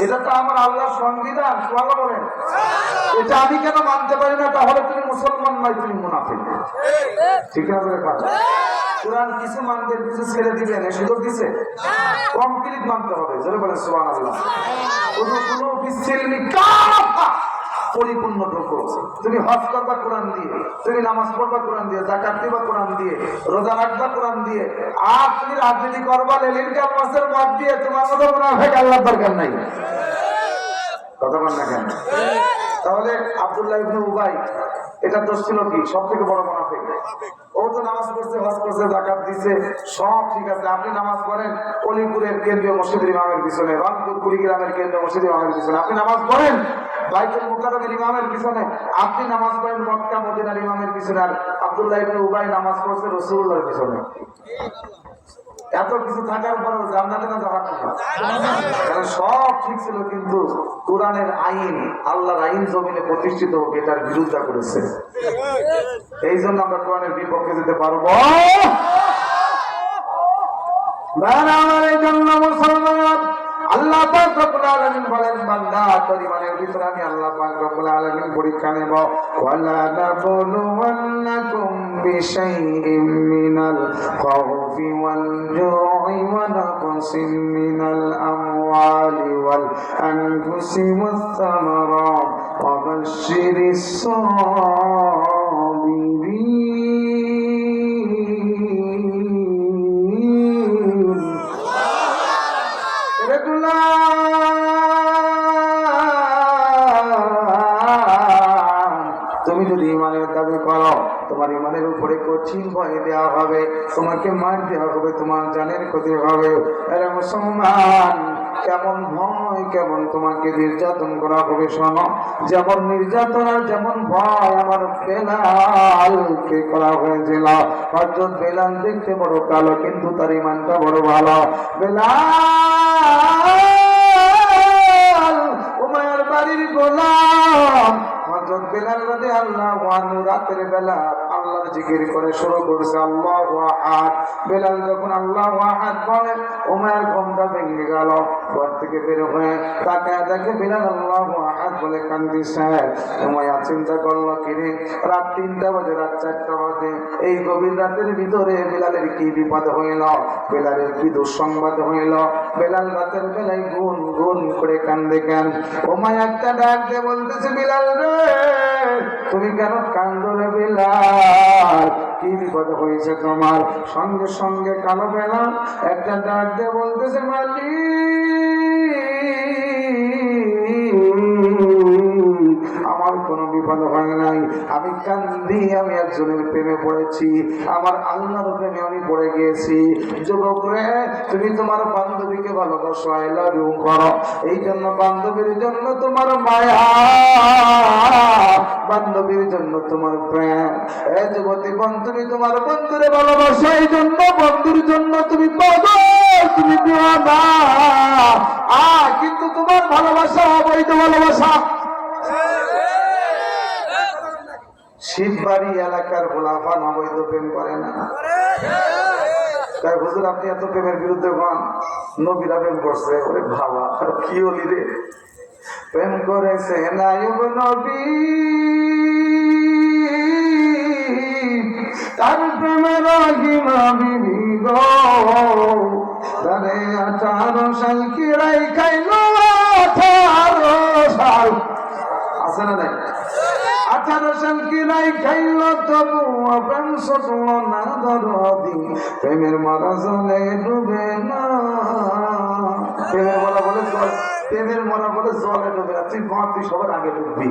এটা তো আমার আল্লাহর সংবিধান, সুবহানাল্লাহ বলেন। এটা আমি কেন মানতে পারি না? তাহলে তুমি মুসলমান নয়, তুমি মুনাফিক। ঠিক আছে? কোরআন কিছু মানতে, কিছু ছেড়ে দিবেন, এ সুযোগ দিছে? কমপ্লিট মানতে হবে। জোরে বলেন সুবহানাল্লাহ। কোনো বিসিলমি কাফা, পরিপূর্ণটুকু। তুমি হজ করবা কোরআন দিয়ে, তুমি নামাজ পড়বা কোরআন দিয়ে, যাকাত দিবা কোরআন দিয়ে, রোজা রাখবা কোরআন দিয়ে, আর তুমি রাজনীতি করবা লেলিন ক্যাম্পাসের মত দিয়ে, তোমার মতো মুনাফিক আল্লাহর দরকার নাই। কথা বল না কেন? তাহলে আব্দুল্লাহ ইবনে উবাই, এটা দোষ ছিল কি? সব থেকে বড় মুনাফিক। ও তো নামাজ পড়ছে, হজ করছে, যাকাত দিছে, সব ঠিক আছে। আপনি নামাজ পড়েন অলিপুরের কেন্দ্রীয় মসজিদের ইমামের পিছনে, রংপুর কুড়িগ্রামের কেন্দ্রীয় মসজিদের ইমামের পিছনে, আপনি নামাজ পড়েন বাইতুল মুকাররমের ইমামের পিছনে, আপনি নামাজ পড়েন মক্কা মদিনার ইমামের পিছনে, আর আব্দুল্লাহ ইবনে উবাই নামাজ পড়ছে রাসূলুল্লাহর পিছনে। এত কিছু থাকার পরেও জান্নাতে না যাওয়ার কথা? কারণ সব ঠিক ছিল, কিন্তু কোরআনের আইন, আল্লাহর আইন জমিনে প্রতিষ্ঠিত হোক, এটার বিরোধিতা করেছে। এই জন্য আমরা কোরআনের বিপক্ষে যেতে পারবো না। এই জন্য মুসলমান, আল্লাহ পাক রব্বুল আলামিন বলেন, বান্দা তোর ইমানের ভিতরে আমি আল্লাহ পাক রব্বুল আলামিন পরীক্ষা নেব। ওয়ালা নাবলুওয়ান্নাকুম বিশাইইম মিনাল খাউফি ওয়াল জু'i ওয়া নাকসিম মিনাল আমওয়ালি ওয়াল আনফুসি ওয়াস সামারাত ওয়া বাশশিরিস সাবিরিন। তুমি যদি ইমানের দাবি করো, তোমার ইমানের উপরে কঠিন ভয় দেওয়া হবে, তোমাকে মার দেওয়া হবে, তোমার জানের ক্ষতি হবে। আরে মুসলমান, কেমন ভয়, কেমন তোমাকে নির্যাতন করা হবে শোনো। যেমন নির্যাতন আর যেমন ভয় আমার বেলালকে করা হয়েছিল। হযরত বেলাল দেখতে বড় কালো, কিন্তু তার ইমানটা বড় ভালো। বেলাল উমাইয়ার বাড়ির গোলাম। হযরত বেলাল রাদিয়াল্লাহু আনহু রাতের বেলা আল্লাহর জিকির করে শুরু করেছে, আল্লাহু আহাদ। বেলাল যখন আল্লাহু আহাদ বলে, উমাইয়ার ঘুমটা ভেঙে গেল। ঘর থেকে বের হয়ে তাকে দেখে বিলাল আল্লাহু আহাদ বলে কান্দিছে। উমাইয়া চিন্তা করলো কিরে, রাত 3টা বাজে, রাত 4টা বাজে, এই গভীর রাতের ভিতরে বিলালের কি বিপদ হইল, বিলালের কি দুঃসংবাদ হইল? বিলাল রাতের বেলায় গুন গুন করে কান্দে কেন? উমাইয়া একটা ডাক দিয়ে বলতেছে, বিলাল রে তুমি কেন কান্দো রে বিলাল, কি বিপদ হয়েছে তোমার? সঙ্গে সঙ্গে কালো বেলা একটা ডাক দিয়ে বলতেছে, আমার কোনো বিপদ হয় নাই, আমি কান্দি, আমি একজনের প্রেমে পড়েছি, আমার আল্লাহর প্রেমে আমি পড়ে গিয়েছি। যুবক রে, তুমি তোমার বান্ধবীকে ভালোবাসো, আই লাভ ইউ করো, এই জন্য বান্ধবীর জন্য তোমার মায়া, বান্ধবীর জন্য তোমার প্রেম। এ যুবতী বন্ধুরি, তোমার বন্ধুরে ভালোবাসো, এই জন্য বন্ধুর জন্য তুমি পাগল, তুমি দিওয়ানা। কিন্তু তোমার ভালোবাসা অবৈধ ভালোবাসা। শিববাড়ি এলাকার গোলাফান অবৈধ প্রেম করে না। তাই হুজুর আপনি এত প্রেমের বিরুদ্ধে হন, নবীরা প্রেম করছে, ওরে ভাবা কি হলি রে, প্রেম করেছে নায়ক নবী, তার প্রেমের গিমা বিবি গো, তারে 18 সাল কিরাই খাইলো, 18 সাল আছে না নাই, 18 সাল কিরাই খাইলো, তবু প্রেম সটল না দরদি, প্রেমের মারা জলে ডুবে না, প্রেমের মারা বলে জল, প্রেমের মারা বলে জলে ডুবে না, তুই সবার আগে ডুববি।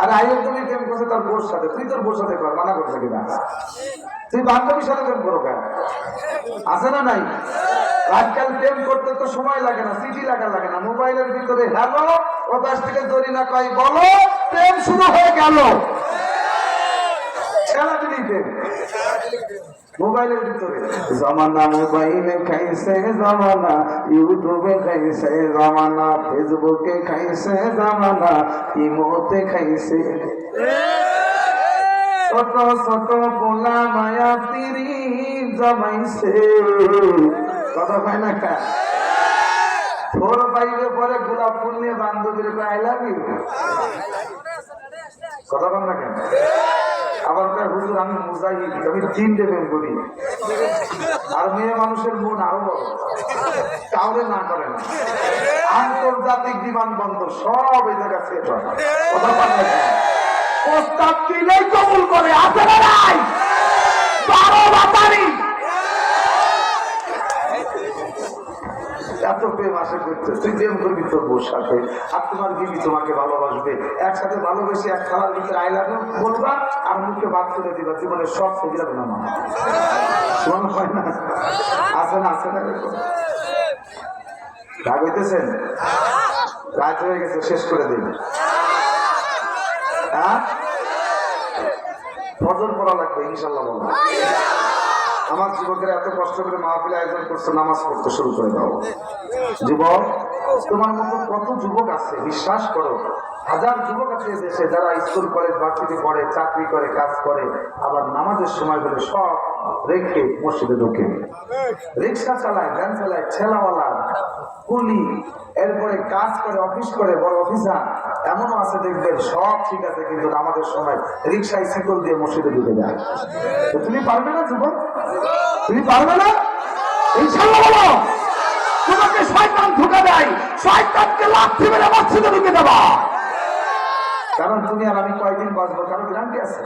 আর আইও তুমি প্রেম করছে তার বোর সাথে, তুই তোর বোর সাথে কর, মানা করছে কিনা? তুই বান্ধবীর সাথে প্রেম করো কেন? আছে না নাই? আজকাল প্রেম করতে তো সময় লাগে না, চিঠি লাগে না, মোবাইলের ভিতরে হ্যালো ও 10 থেকে জরি না কয় বলো, প্রেম শুরু হয়ে গেল। ছেড়াদিনই প্রেম মোবাইলের ভিতরে, জামানা মোবাইলে খাইছে জামানা, ইউটিউবে খাইছে জামানা, ফেসবুকে খাইছে জামানা, ইমোতে খাইছে, ছোট ছোট পোলা মায়া তিরি জমাইছে, কথা হয় না কা? 4 5 পরে গোলাপ ফুল নিয়ে বান্ধবীর আই লাভ ইউ, কথা বল না কেন? আবার হুজুর আমি মুজাহিদ, আমি 3 প্রেম করি, আর মেয়ে মানুষের মন আরো বড়, কাউরে না করে না, আন্তর্জাতিক বিমানবন্দর সব এই জায়গা সেট হয়, কথা বল না কেন? প্রস্তাব দিলেই কবুল করে, আছে না নাই? 12 বাতারি এত প্রেম আসে করতে, তুই প্রেম করবি তোর বোর সাথে, আর তোমার বিবি তোমাকে ভালোবাসবে, একসাথে ভালোবেসে এক খালার ভিতরে আই লাভ ইউ বলবা, আর মুখে বাদ করে দিবা, জীবনের সব ছবি লাগবে না, শোন হয় না? আছে না? আছে না? রাগ হইতেছেন? রাত হয়ে গেছে, শেষ করে দিন। হ্যাঁ, ফজর পড়া লাগবে ইনশাল্লাহ। বলো আমার যুবকেরা এত কষ্ট করে মাহফিল আয়োজন করছে, নামাজ পড়তে শুরু করে দাও। যুবক, তোমার মতো কত যুবক আছে, বিশ্বাস করো, হাজার যুবক আছে দেশে যারা স্কুল কলেজ ভার্সিটি পড়ে, চাকরি করে, কাজ করে, আবার নামাজের সময় বলে সব রেখে মসজিদে ঢোকে, রিক্সা চালায়, ভ্যান চালায়, ঠেলাওয়ালা, কুলি, এরপরে কাজ করে, অফিস করে, বড় অফিসার, এমনও আছে দেখবেন সব ঠিক আছে, কিন্তু নামাজের সময় রিক্সায় শিকল দিয়ে মসজিদে ঢুকে যায়। তো তুমি পারবে না যুবক? তুমি পারবে না? ইনশাআল্লাহ বলো। তোমাকে শয়তান ধোঁকা দেয়, শয়তানকে লাথি মেরে মসজিদে ঢুকে দেবা। কারণ তুমি আর আমি কয়দিন বাঁচবো, কারো গ্যারান্টি আছে?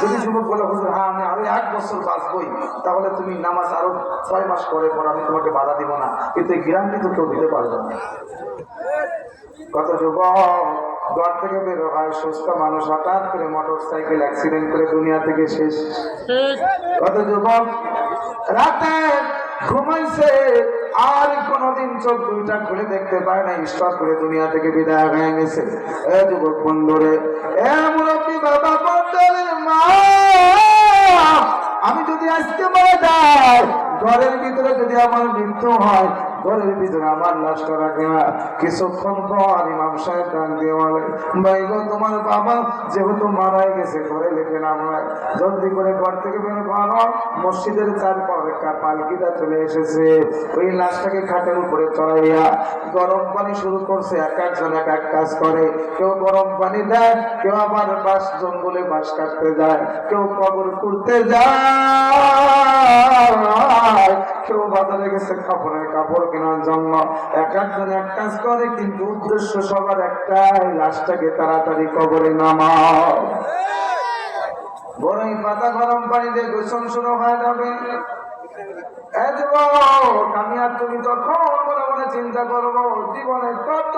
যদি যুবক বলে হুজুর হ্যাঁ আমি আরো 1 বছর বাঁচবই, তাহলে তুমি নামাজ আরো 6 মাস পরে পর আমি তোমাকে বাধা দিব না, কিন্তু এই গ্যারান্টি তো কেউ দিতে পারবে না। কত যুবক ঘর থেকে বের হয় সুস্থ মানুষ, হঠাৎ করে মোটর সাইকেল অ্যাক্সিডেন্ট করে দুনিয়া থেকে শেষ। কত যুবক রাতে ঘুমাইছে, আর কোনদিন চোখ দুইটা খুলে দেখতে পায় না, স্টপ করে দুনিয়া থেকে বিদায় হয়ে গেছে। এ যুবক বন্ধুরে, এ মুরব্বী বাবা বন্ধুরের মা, আমি যদি আজকে মারা যাই, ঘরের ভিতরে যদি আমার মৃত্যু হয়, ঘরের ভিতরে আমার লাশটা রাখে না। কিছুক্ষণ পর ইমাম সাহেব ডাক দিয়ে বলে, ভাই গো তোমার বাবা যেহেতু মারাই গেছে ঘরে লিখে নামায়, জলদি করে ঘর থেকে বের করো, মসজিদের চারপর পালকিটা চলে এসেছে। ওই লাশটাকে খাটের উপরে চড়াইয়া গরম পানি শুরু করছে। এক একজন এক এক কাজ করে, কেউ গরম পানি দেয়, কেউ আবার বাঁশ জঙ্গলে বাঁশ কাটতে যায়, কেউ কবর করতে যায়, কেউ বাজারে গেছে কাপড় কেনার জন্য। এক একজন এক কাজ করে, কিন্তু উদ্দেশ্য সবার একটাই, লাশটাকে তাড়াতাড়ি কবরে নামাও। বড়ই পাতা গরম পানি দিয়ে গোসল শুরু হয়ে যাবে। আমি আর তুমি তখন মনে মনে চিন্তা করবো, জীবনে কত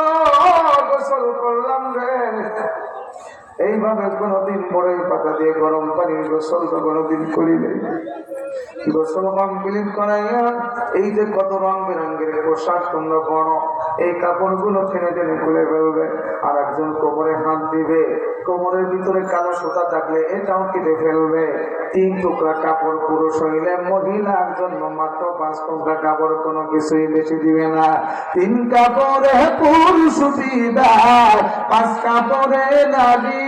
গোসল করলাম রে। এইভাবে কোনোদিন বড়ই পাতা দিয়ে গরম পানির গোসল তো কোনোদিন করিনি। গোসল কমপ্লিট করাইয়া এই যে কত রং বেরঙ্গের পোশাক তোমরা পরো, এই কাপড়গুলো টেনে টেনে খুলে ফেলবে। আর একজন কোমরে হাত দিবে, কোমরের ভিতরে কালো সুতা থাকলে এটাও কেটে ফেলবে। 3 টুকরা কাপড় পুরুষ হইলে, মহিলার জন্য মাত্র 5 টুকরা কাপড়, কোনো কিছুই বেশি দিবে না। 3 কাপড়ে পুরুষ বিদায়, 5 কাপড়ে নারী।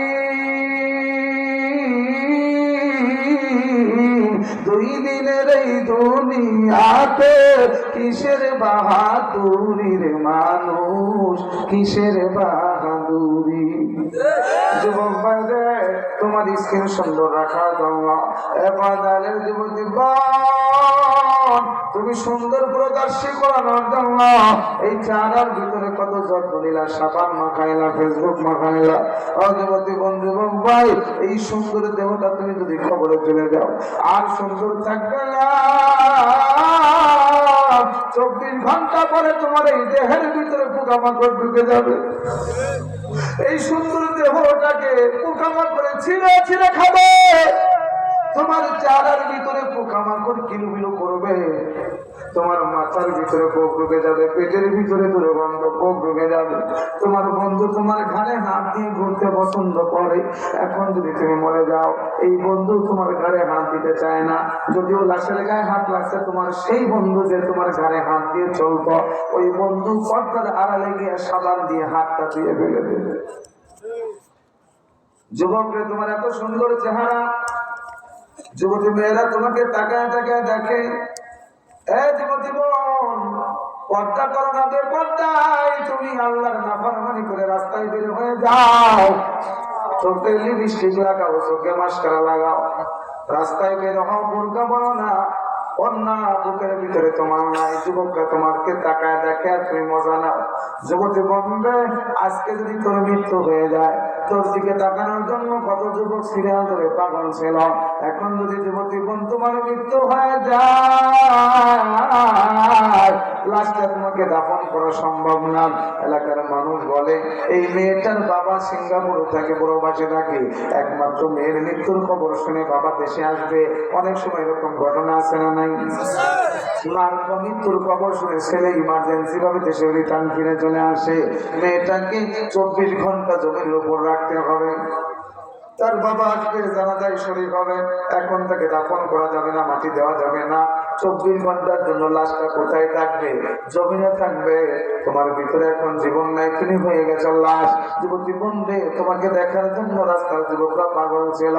2 দিনের এই দুনিয়াতে কিসের বাহাদুরি রে মানুষ, কিসের বাহাদুরি। যুবক ভাইদের তোমার স্কিন সুন্দর রাখার জন্য এবাদালের যুবতী তুমি সুন্দর প্রদর্শী করানোর জন্য এই চারার ভিতরে কত যত্ন নিলা, সাবান মাখাইলা, ফেসবুক মাখাইলা। যুবতী বন্ধু ভাই, এই সুন্দর দেহটা তুমি যদি খবরে চলে যাও আর সুন্দর থাকবে না। 24 ঘন্টা পরে তোমার এই দেহের ভিতরে পোকামাকড় ঢুকে যাবে। এই সুন্দর দেহটাকে পোকামাকড়ে ছিঁড়ে ছিঁড়ে খাবে। তোমার চারার ভিতরে পোকামাকড় কিলুবিলু করবে, তোমার মাথার ভিতরে পোক ঢুকে যাবে, পেটের ভিতরে দুর্গন্ধ পোক ঢুকে যাবে। তোমার বন্ধু তোমার ঘাড়ে হাত দিয়ে ঘুরতে পছন্দ করে, এখন যদি তুমি মরে যাও, এই বন্ধু তোমার ঘাড়ে হাত দিতে চায় না। যদিও লাশের গায়ে হাত লাগছে, তোমার সেই বন্ধু যে তোমার ঘাড়ে হাত দিয়ে চলতো, ওই বন্ধু পর্দার আড়ালে গিয়ে সাবান দিয়ে হাতটা দিয়ে ফেলে দেবে। যুবকরে তোমার এত সুন্দর চেহারা, যুবতী মেয়েরা তোমাকে তাকায় তাকায় দেখে। যুবতী বোন, পর্দা করো না, বেপর্দায় তুমি আল্লাহর নাফরমানি করে রাস্তায় বের হয়ে যাও। চোখে লিপস্টিক লাগাও, চোখে মাস্কারা লাগাও, রাস্তায় বের হও, বোরকা পরো না, অন্যা বুকের ভিতরে তোমার নাই। যুবকরা তোমাকে তাকায় দেখে আর তুমি মজা নাও। যুবতী বন্ধে, আজকে যদি তোর মৃত্যু হয়ে যায়, তোর দিকে তাকানোর জন্য কত যুবক সিরিয়াল ধরে পাগল ছিল। এখন যদি যুবতী বোন তোমার মৃত্যু হয়ে যায়, লাশটা তোমাকে দাফন করা সম্ভব না। এলাকার মানুষ বলে এই মেয়েটার বাবা সিঙ্গাপুরে থাকে, প্রবাসে থাকে, একমাত্র মেয়ের মৃত্যুর খবর শুনে বাবা দেশে আসবে। অনেক সময় এরকম ঘটনা আছে না নাই? মার মৃত্যুর খবর শুনে ছেলে ইমার্জেন্সি ভাবে দেশে রিটার্ন ফিরে চলে আসে। মেয়েটাকে 24 ঘন্টা জমির উপর রাখতে হবে। তার বাবা আসবে, জানাজায় শরীর হবে। এখন তাকে দাফন করা যাবে না, মাটি দেওয়া যাবে না। 24 ঘন্টার জন্য লাশটা কোথায় থাকবে? জমিনে থাকবে। তোমার ভিতরে এখন জীবন নাই, তুমি হয়ে গেছো লাশ। যুবতী বন্ধে, তোমাকে দেখার জন্য রাস্তার যুবকরা পাগল ছিল।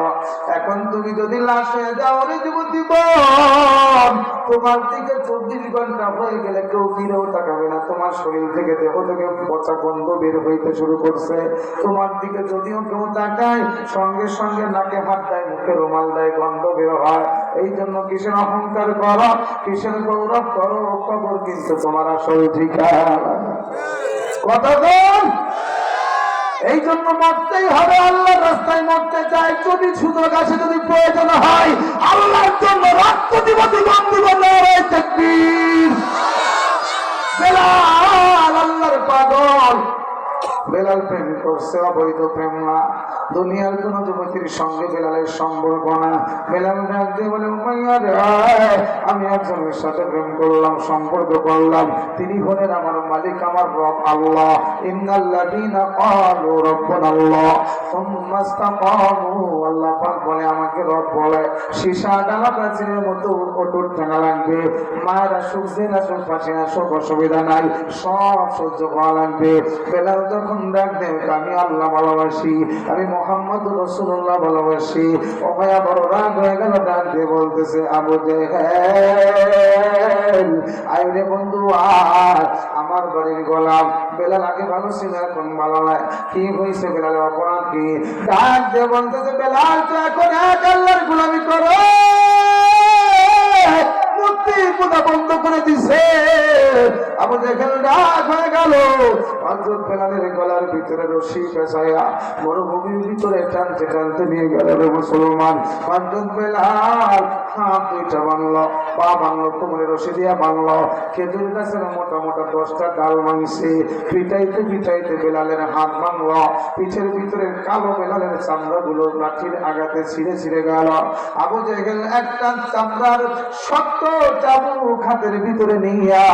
এখন তুমি যদি লাশ হয়ে যাও রে যুবতী বোন, তোমার দিকে 24 ঘন্টা হয়ে গেলে কেউ ফিরেও তাকাবে না। তোমার শরীর থেকে, দেহ থেকে পচা গন্ধ বের হইতে শুরু করছে। তোমার দিকে যদিও কেউ তাকায়, সঙ্গে সঙ্গে নাকে হাত দেয়, মুখে রুমাল দেয়, গন্ধ বের হয়। এই জন্য কিসের অহংকার করো, কিসের গৌরব করো? খবর কিন্তু তোমার আসল ঠিকানা। কতক্ষণ? এই জন্য মরতেই হবে, আল্লাহর রাস্তায় মরতে চাই। যদি সুযোগ আসে, যদি প্রয়োজন হয়, আল্লাহর জন্য রক্ত দিব, জীবন দিব। নারে তাকবীর। বেলাল আল্লাহর পাগল, বেলাল প্রেম করছে, অবৈধ প্রেম না। দুনিয়ার কোন যুবতীর সঙ্গে বেলালের সম্পর্ক না। বেলাল ডাক দিয়ে বলে উমাইয়া রে, আমি একজনের সাথে প্রেম করলাম, সম্পর্ক করলাম, তিনি হলেন আমার মালিক, আমার রব আল্লাহ। ইন্নাল্লাযীনা ক্বালু রাব্বুনাল্লাহ সুম্মা ইসতাকামু, আল্লাহ পাক বলে আমাকে রব বলে, সীসা ডালা প্রাচীরের মতো অটুট থাকা লাগবে। মায়েরা সুখ জেনা সুখ ফাঁসি না সুখ অসুবিধা নাই, সব সহ্য করা লাগবে। বেলাল তখন ডাক দেয় আমি আল্লাহ ভালোবাসি, আমি মুহাম্মদ রাসূলুল্লাহ ভালোবাসি। উমাইয়া বড় রাগ হয়ে গেল, ডাক দিয়ে বলতেছে আবু জেহেল আয় রে বন্ধু আয়, আমার বাড়ির গোলাম। বেলাল আগে ভালো ছিল, এখন ভালো নয়। কি হয়েছে বেলালের অপরাধ কি? ডাক দিয়ে বলতেছে বেলাল তো এখন এক আল্লাহর গোলামি করো, মূর্তি পূজা বন্ধ করে দিছে। আবু জেহেল রাগ হয়ে গেল, হযরত বেলালের গলার ভিতরে রশি পেঁচাইয়া মরুভূমির ভিতরে টানতে টানতে নিয়ে গেল রে মুসলমান। হযরত বেলাল হাত দুইটা বানলো, পা বানলো, কোমরে রশি দিয়া বানলো, খেজুর গাছের মোটা মোটা 10টা ডাল ভাঙছে, পিটাইতে পিটাইতে বেলালের হাত ভাঙলো, পিঠের ভিতরে কালো বেলালের চামড়া গুলো লাঠির আঘাতে ছিঁড়ে ছিঁড়ে গেল। আবু জেহেল একটা চামড়ার শক্ত চাবুক হাতের ভিতরে নিয়া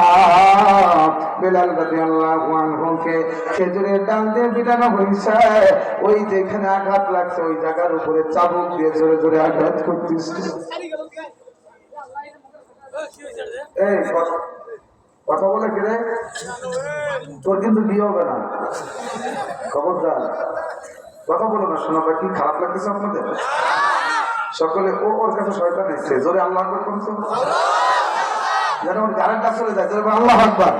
বেলাল রাদিয়াল্লাহু আনহুকে খেজুরের ডাল দিয়ে পিটানো হয়েছে, ওই যেখানে আঘাত লাগছে ওই জায়গার উপরে চাবুক দিয়ে জোরে জোরে আঘাত করতেছে। এই কথা বলে কিরে, তোর কিন্তু বিয়ে হবে না, খবরদার কথা বলো না। শোনা কি খারাপ লাগতেছে আপনাদের সকলে? ওর কাছে শয়তান এসছে, জোরে আল্লাহ আকবার করছো, যেন ওর গাড়ির কাছে চলে যায়, জোরে আল্লাহ আকবার।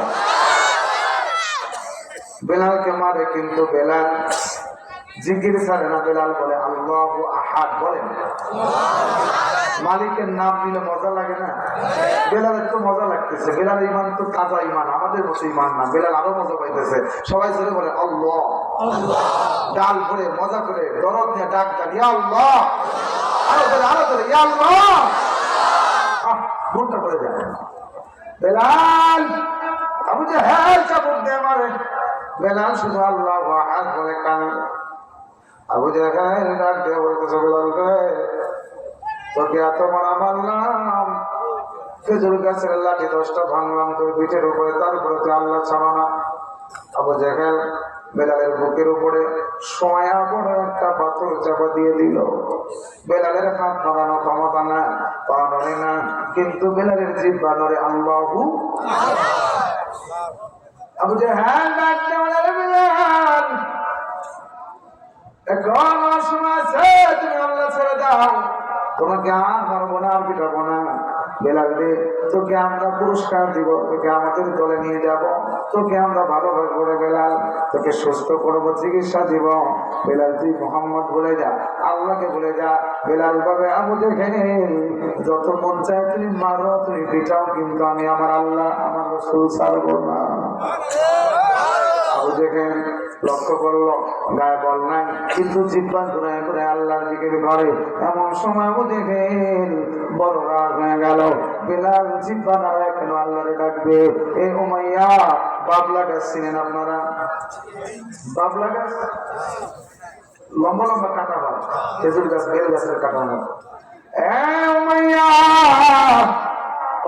বেলালকে মারে, কিন্তু বেলাল জিকির ছাড়ে না। বেলাল বলে আল্লাহু আহাদ, বলেন মালিকের নাম নিলে মজা লাগে না? বেলালের তো মজা লাগতেছে, বেলাল ইমান তো তাজা ইমান, আমাদের মতো ইমান না। বেলাল আরো মজা পাইতেছে, সবাই জোরে বলে আল্লাহ, ডাল ভরে মজা করে দরদ নিয়ে ডাক দেন ইয়া আল্লাহ, আরো ধরে ইয়া আল্লাহ, ভুলটা করে যায় বেলাল। আবু জেহেল চাবুক দিয়ে মারে, বেলাল শুধু আল্লাহু আহাদ বলে কানে। আবু জেহেল ডাক দিয়ে বলতেছে বেলাল রে, তোকে এত মারা মারলাম, খেজুর গাছের লাঠি 10টা ভাঙলাম তোর পিঠের উপরে, তারপরে তুই আল্লাহ ছাড়ো না। আবু জেহেল বেলালের বুকের উপরে সোয়া বড় একটা পাথর চাপা দিয়ে দিল। বেলালের হাত নড়ানো ক্ষমতা না, পা নড়ে না, কিন্তু বেলালের জিহ্বা নড়ে আল্লাহু। আবু জেহেল ডাকতে বলে বেলাল, এখন সময় আছে, তুমি আল্লাহ ছেড়ে দাও, তোমাকে আর মারবো না, আর পিটাবো না। বেলাল রে, তোকে আমরা পুরস্কার দিব, তোকে আমাদের দলে নিয়ে যাব, তোকে আমরা ভালোবাসবো রে বেলাল, তোকে সুস্থ করবো, চিকিৎসা দিব। বেলাল তুই মোহাম্মদ বলে যা, আল্লাহকে বলে যা। বেলাল ভাবে আবু জেহেল যত মন চায় তুমি মারো, তুমি পিটাও, কিন্তু আমি আমার আল্লাহ আমার রাসূল ছাড়বো না। আবু জেহেল লক্ষ্য করলো গায়ে বল নাই, কিন্তু জিহ্বা ঘুরায় ঘুরায় আল্লাহর জিকির করে। এমন সময় আবু জেহেল বড় রাগ হয়ে গেল, বেলাল জিহ্বা নাড়ায় কেন আল্লাহরে ডাকবে। এ উমাইয়া, বাবলা গাছ চিনেন আপনারা? বাবলা গাছ লম্বা লম্বা কাটা হয়, খেজুর গাছ বেল গাছের কাটা হয়। উমাইয়া,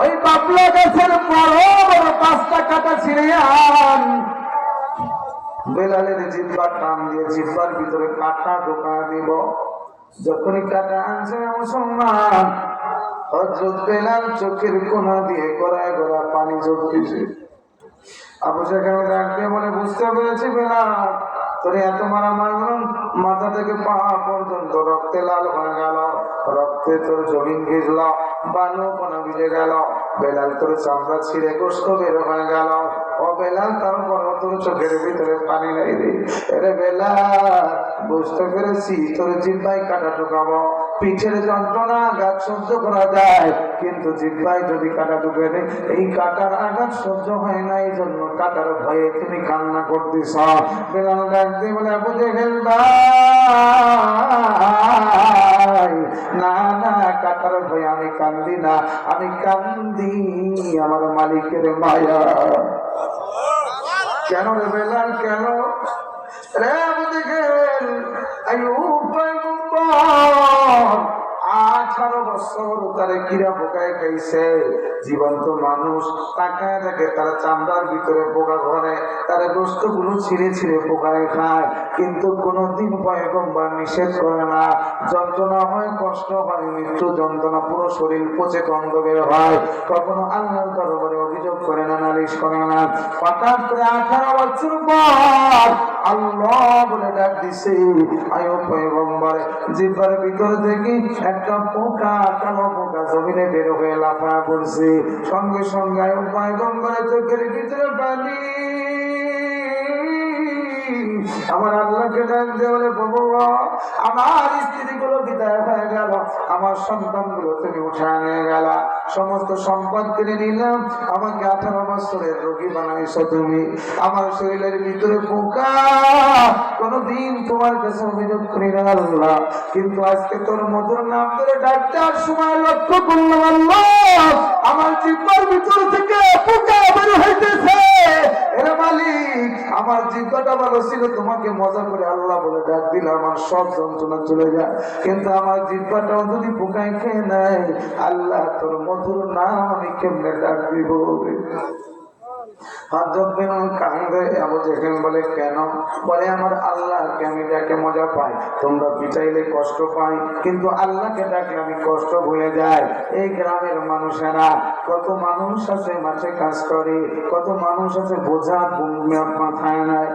ওই বাবলা গাছের বড় বড় 5টা কাটা ছিঁড়ে আন। বেলালের জিহ্বা টান দিয়ে জিহ্বার ভিতরে কাটা ঢোকা দিব। যখনই কাটা আনছে মুসলমান, হযরত বেলাল চোখের কোনা দিয়ে গড়ায় গড়া পানি ঝরতেছে। আবু জেহেল ডাক দিয়ে বলে বুঝতে পেরেছি বেলাল, তোরে এত মারা মারলাম, মাথা থেকে পা পর্যন্ত রক্তে লাল হয়ে গেল, রক্তে তোর জমিন ভিজল, বালু কোনা ভিজে গেল, বেলাল তোর চামড়া ছিঁড়ে গোশত বের হয়ে গেল। ও বেলাল, তারপর তোর চোখের ভিতরে পানি নাই রে। এরে বেলাল, বুঝতে পেরেছি তোর জিহ্বায় কাটা ঢোকাবো, পিঠের যন্ত্রণা আঘাত সহ্য করা যায়, কিন্তু জিহ্বায় যদি কাটা ঢুকে রে, এই কাটার আঘাত সহ্য হয় না, এই জন্য কাটার ভয়ে তুমি কান্না করতেছ। বেলাল ডাক দিয়ে বলে আবু জেহেল ভাই, না না, কাটার ভয়ে আমি কান্দি না, আমি কান্দি আমার মালিকের মায়া। কেন রে বেলাল, কেন? রে আবু দেখেন আইয়ুব পয়গম্বর 18 বছর তারে কিরা পোকায় খাইছে। জীবন্ত মানুষ তাকায় দেখে তার চামড়ার ভিতরে পোকা ঘরে, তার গোস্ত গুলো ছিঁড়ে ছিঁড়ে পোকায় খায়, কিন্তু কোনোদিন পয়গম্বর নিষেধ করে না। যন্ত্রণা হয়, কষ্ট হয়, মৃত্যু যন্ত্রণা, পুরো শরীর পচে গন্ধ বের হয়, কখনো আল্লাহর দরবারে অভিযোগ করে না, নালিশ করে না। হঠাৎ করে 18 বছর পর আল্লাহ বলে ডাক দিছে, আয়ো পয়গম্বর, জিহ্বার ভিতর থেকে একটা পোকা, কালো পোকা জমিনে বের হয়ে লাফায় পড়ছে। সঙ্গে সঙ্গে আয়ো পয়গম্বরের চোখের ভিতরে পানি। আমার আল্লাহকে ডাক দিয়ে বলে, বাবু আমার স্ত্রী গুলো বিদায় হয়ে গেল, আমার সন্তান গুলো তুমি উঠে নিয়ে গেল, সমস্ত সম্পদ কিনে নিলাম, আমাকে 18 বছরের রোগী বানাইছো তুমি, আমার শরীরের ভিতরে পোকা, কোনদিন তোমার কাছে অভিযোগ করি না আল্লাহ, কিন্তু আজকে তোর মধুর নাম ধরে ডাকতে আর সময় লক্ষ্য করলাম আল্লাহ আমার জিহ্বার ভিতর থেকে পোকা বের হইতেছে। এরে মালিক, আমার জিহ্বাটা ভালো ছিল, তোমাকে মজা করে আল্লাহ বলে ডাক দিলে আমার সব যন্ত্রণা চলে যায়, কিন্তু আমার জিহ্বাটাও যদি পোকায় খেয়ে নেয়, আল্লাহ তোর মধুর নাম আমি কেমনে ডাক দিব? বলে কেন? বলে আমার আল্লাহকে আমি ডাকে মজা পাই, তোমরা পিটাইলে কষ্ট পাই, কিন্তু আল্লাহকে ডাকলে আমি কষ্ট ভুলে যাই। এই গ্রামের মানুষেরা, কত মানুষ আছে মাঠে কাজ করে, কত মানুষ আছে বোঝা মাথায় নাই,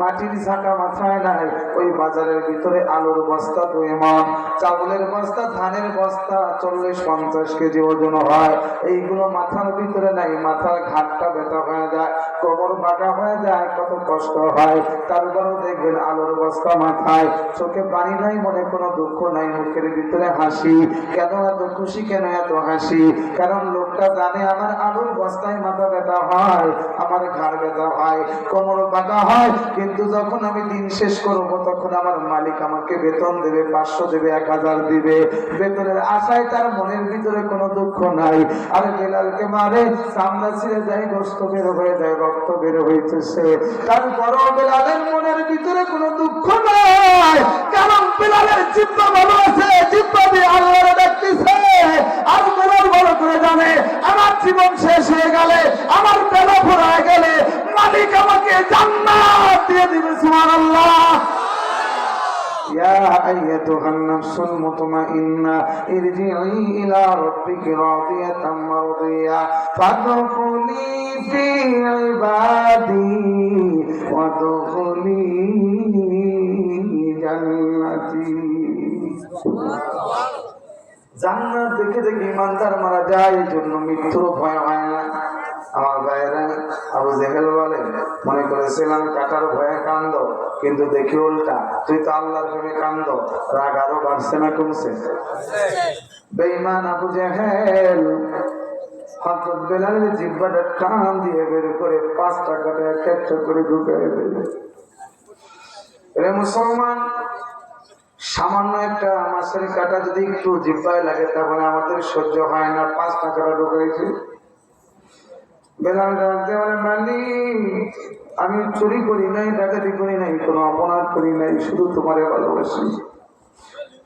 মাটির ঝাঁকা মাথায় নাই, ওই বাজারের ভিতরে আলুর বস্তা 2 মণ, চাউলের বস্তা, ধানের বস্তা 40-50 কেজি ওজন হয়, এইগুলো মাথার ভিতরে নাই, মাথার ঘাটটা ব্যথা হয়ে যায়, কোমর বাঁকা হয়ে যায়, কত কষ্ট হয়। তারপরেও দেখবেন আলুর বস্তা মাথায়, চোখে পানি নাই, মনে কোনো দুঃখ নাই, মুখের ভিতরে হাসি। কেন এত খুশি, কেন এত হাসি? কারণ লোকটা জানে আমার আলুর বস্তায় মাথা ব্যথা হয়, আমার ঘাড় ব্যথা হয়, কোমর বাঁকা হয়, কিন্তু যখন আমি দিন শেষ করব তখন আমার মালিক আমাকে বেতন দেবে, 500 দেবে, 1000 দিবে, বেতনের আশায় তার মনের ভিতরে কোনো দুঃখ নাই। আর বেলালকে মারে, চামড়া ছিঁড়ে যায়, গোস্ত বের হয়ে যায়, রক্ত বের হইতেছে, তারপরও বেলালের মনের ভিতরে কোনো দুঃখ নাই, কারণ বেলালের জিহ্বা ভালো আছে, জিহ্বা দিয়ে আল্লাহরে ডাকতেছে। আর বেলাল বড় করে জানে আমার জীবন শেষ হয়ে গেলে, আমার বেলা ফুরায় গেলে মালিক আমাকে জান্নাত দিয়ে দিবে। সুবহানাল্লাহ। يا أيتها النفس المطمئنة ارجعي إلى ربك راضية مرضية فادخلي في عبادي وادخلي جنتي। জান্নাত দেখে দেখে ইমানদার মারা যায়, এই জন্য মৃত্যুর ভয় হয় না। আমার ভাইয়েরা, আবু জেহেল বলে, মনে করেছিলাম কাটার ভয়ে কান্দ, কিন্তু দেখি উল্টা, তুই তো আল্লাহর প্রেমে কান্দ, রাগ আরো বাড়ছে না কমছে? বেঈমান আবু জেহেল হযরত বেলালের জিহ্বাটা টান দিয়ে বের করে 5 টাকাটা একটা করে ঢুকায় দিল। এরে মুসলমান, সামান্য একটা মাছের কাটা যদি একটু জিহ্বায় লাগে তাহলে আমাদের সহ্য হয় না, 5 টাকাটা ঢুকাইছে। বেলাল ডাকতে বলে, মালিক আমি চুরি করি নাই, ডাকাতি করি নাই, কোনো অপরাধ করি নাই, শুধু তোমারে ভালোবাসি।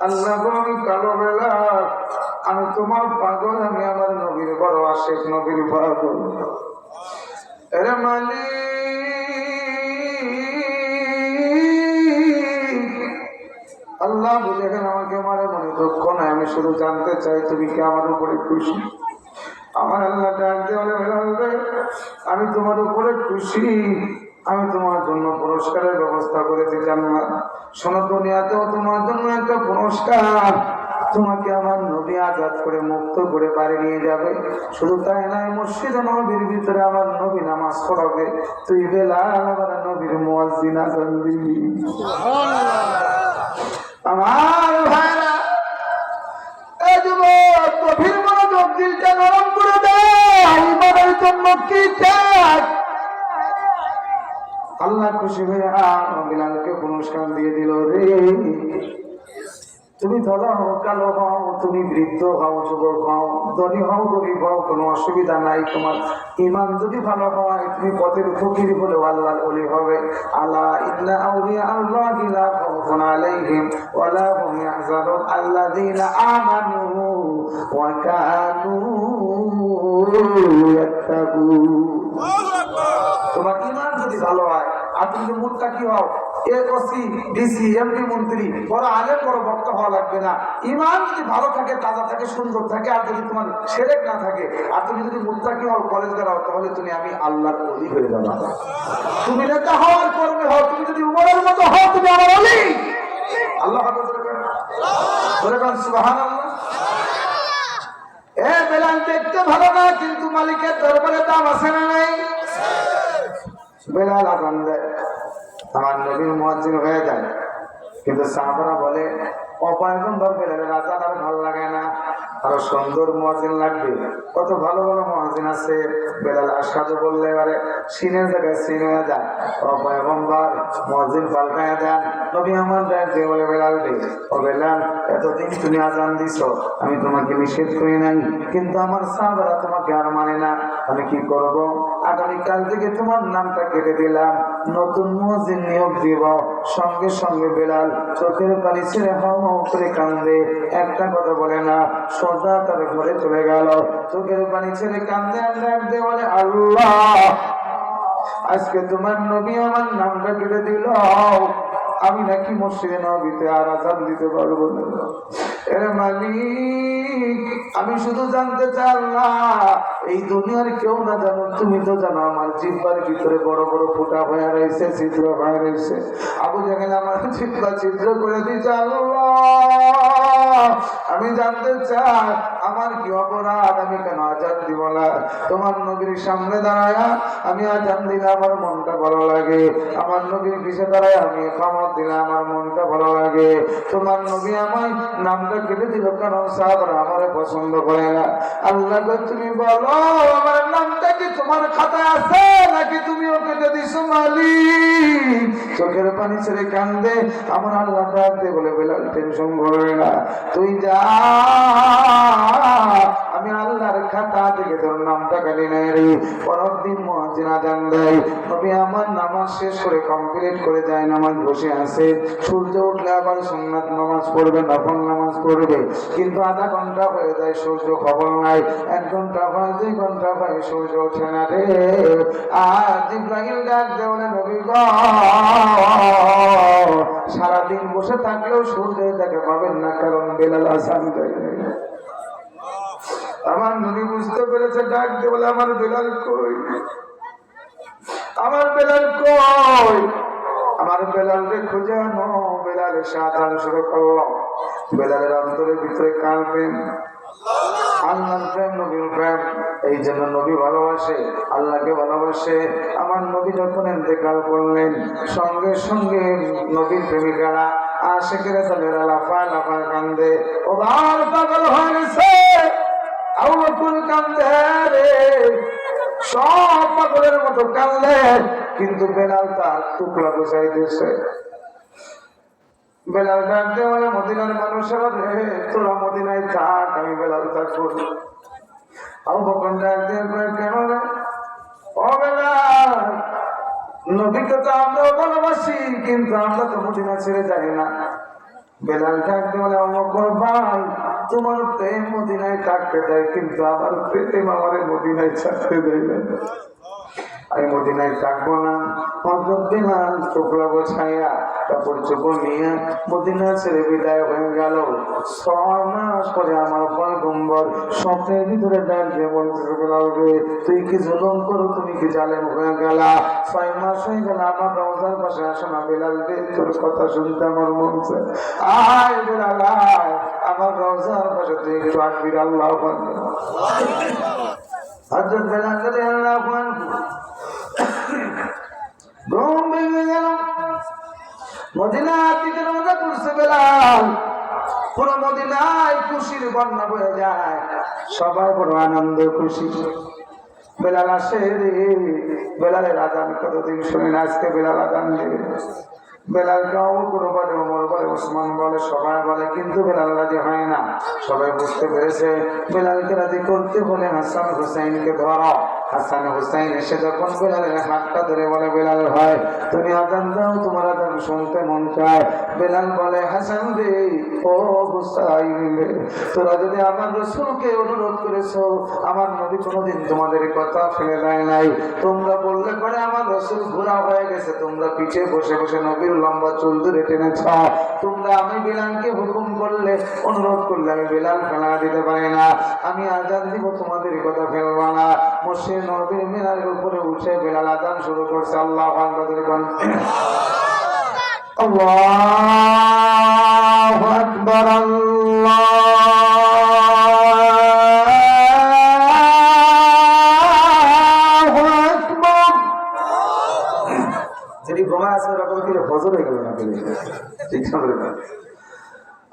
আল্লাহ আমি কালো বেলা, আমি তোমার পাগল, আমি আমার নবীর বড় আশিক, নবীর পাগল। এরে মালিক, আল্লাহ বুঝেছেন আমাকে মারে, মনে দুঃখ নাই, আমি শুধু জানতে চাই তুমি কি আমার উপরে খুশি? আমার আল্লাহ ডাক দিয়ে বলে, আমি তোমার উপরে খুশি, আমি তোমার জন্য পুরস্কারের ব্যবস্থা করেছি জান্নাত। শোনো, দুনিয়াতেও তোমার জন্য একটা পুরস্কার, তোমাকে আমার নবী আজাদ করে মুক্ত করে বাড়ি নিয়ে যাবে। শুধু তাই নয়, মসজিদে নবীর ভিতরে আমার নবী নামাজ পড়াবে, তুই বেলাল আমার নবীর মুয়াজ্জিন আযান দিবি। আমার ভাইরা, এই যুবক গভীর মনোযোগ, দিলটা নরম করে দেয়, ইমানের জন্য কি চাই? আল্লাহ খুশি হয়ে বিলালকে পুরস্কার দিয়ে দিল। রে তুমি ধরা হও, কালো হও, তুমি বৃদ্ধ হও, যুবক হও, ধনী হও, গরিব হও, কোনো অসুবিধা নাই। তোমার ইমান যদি ভালো হয়, তুমি পথের ফকির হলেও আল্লাহর ওলি হবে। আল্লাহ إن أولياء الله لا خوف عليهم ولا هم يحزنون الذين آمنوا وكانوا يتقون তোমার ইমান যদি ভালো হয় আর তুমি যদি মুত্তাকি হও এসি ডিসি এমপি মন্ত্রী বড় আলেম বড় বক্তা হওয়া লাগবে না ইমান যদি ভালো থাকে তাজা থাকে সুন্দর থাকে আর যদি তোমার শিরক না থাকে আর তুমি যদি মুত্তাকি হও পরেজগার হও তাহলে তুমি আমি আল্লাহর ওলি হয়ে যাবে তুমি নেতা হও আর কর্মী হও তুমি যদি উমরের মতো হও তুমি আমার ওলি আল্লাহ আকবার বলে বলেন সুবহানাল্লাহ এ বেলাল দেখতে ভালো না কিন্তু মালিকের দরবারে দাম আছে না নাই বেলাল আযান দেয় আমার নবীর মুয়াজ্জিন হয়ে যায় কিন্তু সাহাবারা বলে ও পয়গম্বর বেলালের আযান আর ভালো লাগে না আরো সুন্দর মুয়াজ্জিন লাগবে কত ভালো ভালো মুয়াজ্জিন আছে বেলাল আশহাদু বললে এবারে সিনের জায়গায় সিন হয়ে যায় ও পয়গম্বর মুয়াজ্জিন পাল্টায় দেন নবী আমার ডাকে বলে বেলাল রে ও বেলাল এতদিন তুমি আযান দিছো আমি তোমাকে নিষেধ করি নাই কিন্তু আমার সাহাবারা তোমাকে আর মানে না আমি কি করব আগামীকাল থেকে তোমার নামটা কেটে দিলাম নতুন মুয়াজ্জিন নিয়োগ দিব সঙ্গে সঙ্গে বেলাল চোখের পানি ছেড়ে হাও করে কান্দে একটা কথা বলে না সোজা তার ঘরে চলে গেল চোখের পানি ছেড়ে কান্দে আর ডাক দিয়ে বলে আল্লাহ আজকে তোমার নবী আমার নামটা কেটে দিল আমি নাকি মসজিদে নবীতে আর আযান দিতে পারবো না এর মালিক আমি শুধু জানতে চাই আল্লাহ এই দুনিয়ার কেউ না জানো তুমি তো জানো আমার জিহ্বার ভিতরে বড় বড় ফোঁটা হয়ে রয়েছে ছিদ্র হয়ে রয়েছে আবু জাহেল আমার জিহ্বা ছিদ্র করে দিয়েছে আল্লাহ আমি জানতে চাই আমার কি অপরাধ আমি কেন আযান দিব না তোমার নবীর সামনে দাঁড়ায়া আমি আযান দিলে আমার মনটা ভালো লাগে আমার নবীর পিছে দাঁড়ায় আমি ইকামত দিলে আমার মনটা ভালো লাগে তোমার নবী আমার নামটা কেটে দিল কারণ সাহাবারা আমারে পছন্দ করে না আল্লাহ গো তুমি বলো আমার নামটা কি তোমার খাতায় আছে নাকি তুমিও কেটে দিছো মালিক চোখের পানি ছেড়ে কান্দে আমার আল্লাহ ডাকতে বলে বেলাল টেনশন করবে না তুই যা আমি আল্লাহর খাতা থেকে তোর নামটা কাটি নাই রে পরের দিন মুয়াজ্জিন আযান দেয় নবী আমার নামাজ শেষ করে কমপ্লিট করে যায় নামাজ বসে আছে সূর্য উঠলে আবার সুন্নাত নামাজ পড়বে নফল নামাজ পড়বে কিন্তু আধা ঘন্টা হয়ে যায় সূর্য খবর নাই 1 ঘন্টা হয় 2 ঘন্টা হয় সূর্য ওঠে না রে আর জিবরাইল ডাক দেয় বলে নবী গো সারাদিন বসে থাকলেও সূর্যের দেখা পাবেন না কারণ বেলাল আযান দেয় আমার নবী বুঝতে পেরেছে ডাক দিয়ে বলে আমার বেলাল কই আমার বেলাল কই আমার বেলালকে খুঁজে আনো বেলালের সাজান শুরু করলো বেলালের অন্তরের ভিতরে কার প্রেম আল্লাহর প্রেম নবীর প্রেম এই জন্য নবী ভালোবাসে আল্লাহকে ভালোবাসে আমার নবী যখন ইন্তেকাল করলেন সঙ্গে সঙ্গে নবীর প্রেমিকারা আশিকেরা দলেরা লাফায় লাফায় কান্দে ও বার পাগল হয়ে গেছে আবু বকর কান্দে রে সব পাগলের মতো কান্দে কিন্তু বেলাল তার টুকরা বসাইতেছে বেলাল ডাকতে বলে মদিনার মানুষেরা রে তোরা মদিনায় থাক আমি বেলাল থাকবো আবু বকর ডাকতে কেন রে ও বেলাল নবীকে তো আমরাও ভালোবাসি কিন্তু আমরা তো মদিনা ছেড়ে যাই না বেলাল ডাকতে বলে আবু বকর ভাই তোমার প্রেম মদিনায় থাকতে দেয় কিন্তু আমার প্রেম আমার মদিনায় থাকতে দেয় না আমি মদিনায় থাকবো না হযরত বেলাল টুকরা গোছাইয়া কাপড় চোপড় নিয়ে মদিনা ছেড়ে বিদায় হয়ে গেল 6 মাস পরে আমার পয়গম্বর স্বপ্নের ভিতরে ডাক দিয়ে বলতেছে বেলাল রে তুই কি জুলুম করো তুমি কি জালেম হয়ে গেলা 6 মাস হয়ে গেল আমার রওজার পাশে আসো না বেলাল রে তোর কথা শুনতে আমার মন চায় আয় বেলাল আয় আমার রওজার পাশে তুই একটু আসবি আল্লাহু আকবার হযরত বেলাল রাদিয়াল্লাহু আনহু ঘুম ভেঙে গেল মদিনা থেকে রওনা করছে বেলাল পুরো মদিনায় খুশির বন্যা বয়ে যায় সবাই বড় আনন্দ খুশি বেলাল আসে রে বেলালের আযান কতদিন শুনে না আজকে বেলাল আযান দেবে বেলালকে আবু বকর বলে ওমর বলে ওসমান বলে সবাই বলে কিন্তু বেলাল রাজি হয় না সবাই বুঝতে পেরেছে বেলালকে রাজি করতে হলে হাসান হুসাইনকে ধরো হাসান হুসাইন এসে যখন বেলালের হাতটা ধরে বলে বেলাল ভাই চায়, তুমি আজান দাও, তোমার আজান শুনতে মন চায়। বেলাল বলে, হাসান রে, ও হুসাইন রে, তোরা যদি আমার রাসূলকে অনুরোধ করেছো, আমার নবী কোনোদিন তোমাদের কথা ফেলে দেয় নাই। তোমরা বললে পরে আমার রাসূল ঘোড়া হয়ে গেছে, তোমরা পিছে বসে বসে নবীর লম্বা চুল ধরে টেনেছ। তোমরা আমি বেলালকে হুকুম করলে, অনুরোধ করলে আমি বেলাল ফেলা দিতে পারি না। আমি আজান দিব, তোমাদের কথা ফেলবো না। মসজিদ নববীর মিনারের উপরে উঠে বেলাল আজান শুরু করছে। আল্লাহু আকবার। আল্লাহু আকবার, আল্লাহু আকবার। যিনি ঘুমায় আছে ওরকম কি ফজর হয়ে গেল না? ঠিক সামনে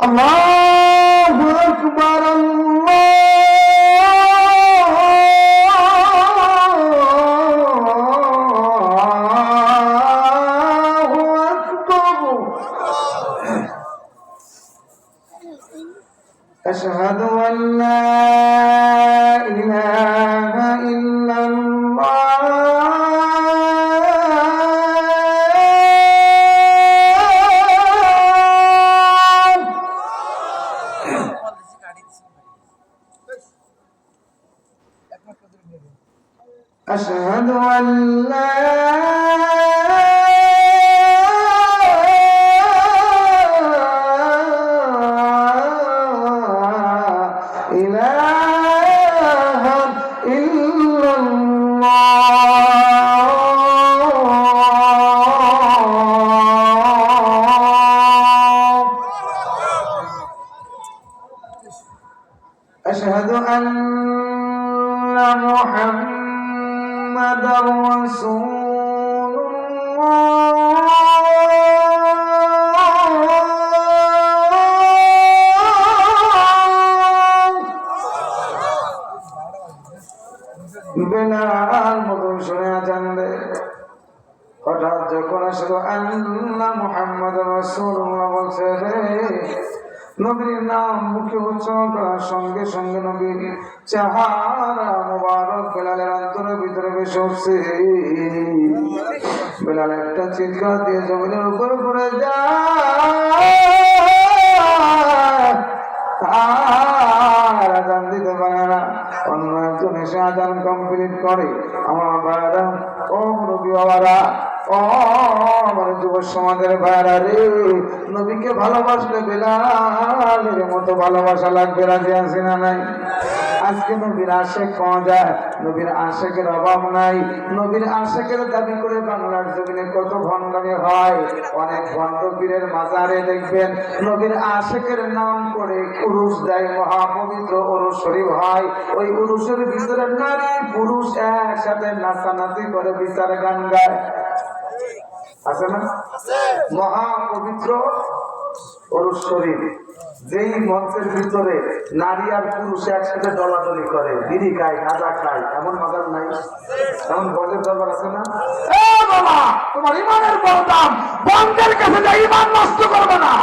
আল্লাহু আকবার, আল্লাহু আকবার। আশহাদু আন লা ইলাহা ইল্লাল্লাহ أشهد أن لا إله إلا الله أشهد أن محمد رسول বেলাল মতন শুনে আজান দেয়। হঠাৎ যখন আশহাদু আন্না মুহাম্মাদুর রাসূলুল্লাহ বলছে, রে নবীর নাম মুখে উচ্চারণ করার সঙ্গে সঙ্গে নবীর চেহারা মুবারক বেলালের অন্তরের ভিতরে ভেসে উঠছে। বেলাল একটা চিৎকার দিয়ে জমিনের উপরে পড়ে যায়, আর আজান দিতে পারে না। অন্য একজন এসে আজান কমপ্লিট করে। আমার ভাইরা, ও নবী বাবারা, ও আমার যুব সমাজের ভাইরা রে, নবীকে ভালোবাসলে বেলালের মতো ভালোবাসা লাগবে। রাজি আছি না নাই? আজকে নবীর আশেক পাওয়া যায়, নবীর আশেকের অভাব নাই। নবীর আশেকের দাবি করে বাংলার জমিনে কত ভণ্ডামি হয়। অনেক ভণ্ড পীরের মাজারে দেখবেন নবীর আশেকের নাম করে উরুস দেয়, মহাপবিত্র উরুস শরীফ হয়। ওই উরুসের ভিতরে নারী পুরুষ একসাথে নাচানাচি করে বিচার গান গায়, আছে না? মহাপবিত্র উরুস শরীফ, যেই মঞ্চের ভিতরে নারী আর পুরুষ একসাথে দলাদলি করে, বিড়ি খায়, গাঁজা খায়, এমন মাজার নাই? এমন বন্ধের দরবার আছে না? বাবা, তোমার ইমানের বলতাম, বন্ধের কাছে যাই ইমান নষ্ট করবে না।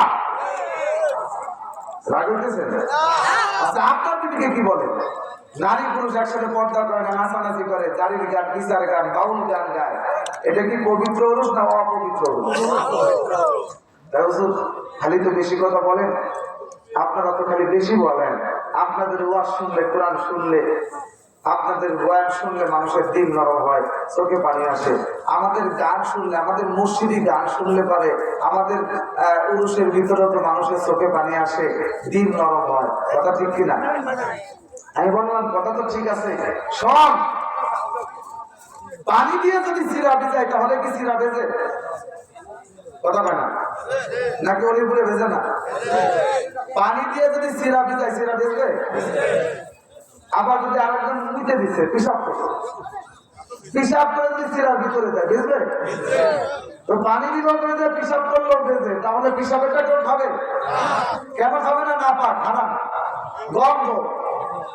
রাগ উঠতেছে? আচ্ছা, আপনার দিকে কি বলে? নারী পুরুষ একসাথে পর্দা করে, নাচানাচি করে, জারির গান, বিচার গান, বাউল গান গায়, এটা কি পবিত্র উরুস না অপবিত্র উরুস? খালি তো বেশি কথা বলেন, আপনারা তো খালি বেশি বলেন। আপনাদের ওয়াজ শুনলে, কোরআন শুনলে, আপনাদের বয়ান শুনলে মানুষের দিল নরম হয়, চোখে পানি আসে। আমাদের গান শুনলে, আমাদের মুর্শিদি গান শুনলে পারে আমাদের উরুসের ভিতরে তো মানুষের চোখে পানি আসে, দিল নরম হয়। কথা ঠিক কিনা? আমি বললাম কথা তো ঠিক আছে। সব পানি দিয়ে যদি সিরা ভিজায় তাহলে কি সিরা ভেজে? কথা হয় না নাকি অলিপুরে ভেজে না? পানি দিয়ে যদি সিরা ভিজায়, সিরা ভেজবে? আবার যদি আরেকজন মুইতে দিচ্ছে, পিসাব করছে, পিসাব করে যদি সিরার ভিতরে যায়, ভেজবে? তো পানি দিবার করে যে পিসাব করলো ভেজে, তাহলে পিসাবেরটা কেউ খাবে? কেন খাবে না? না পাক, হারাম, গন্ধ।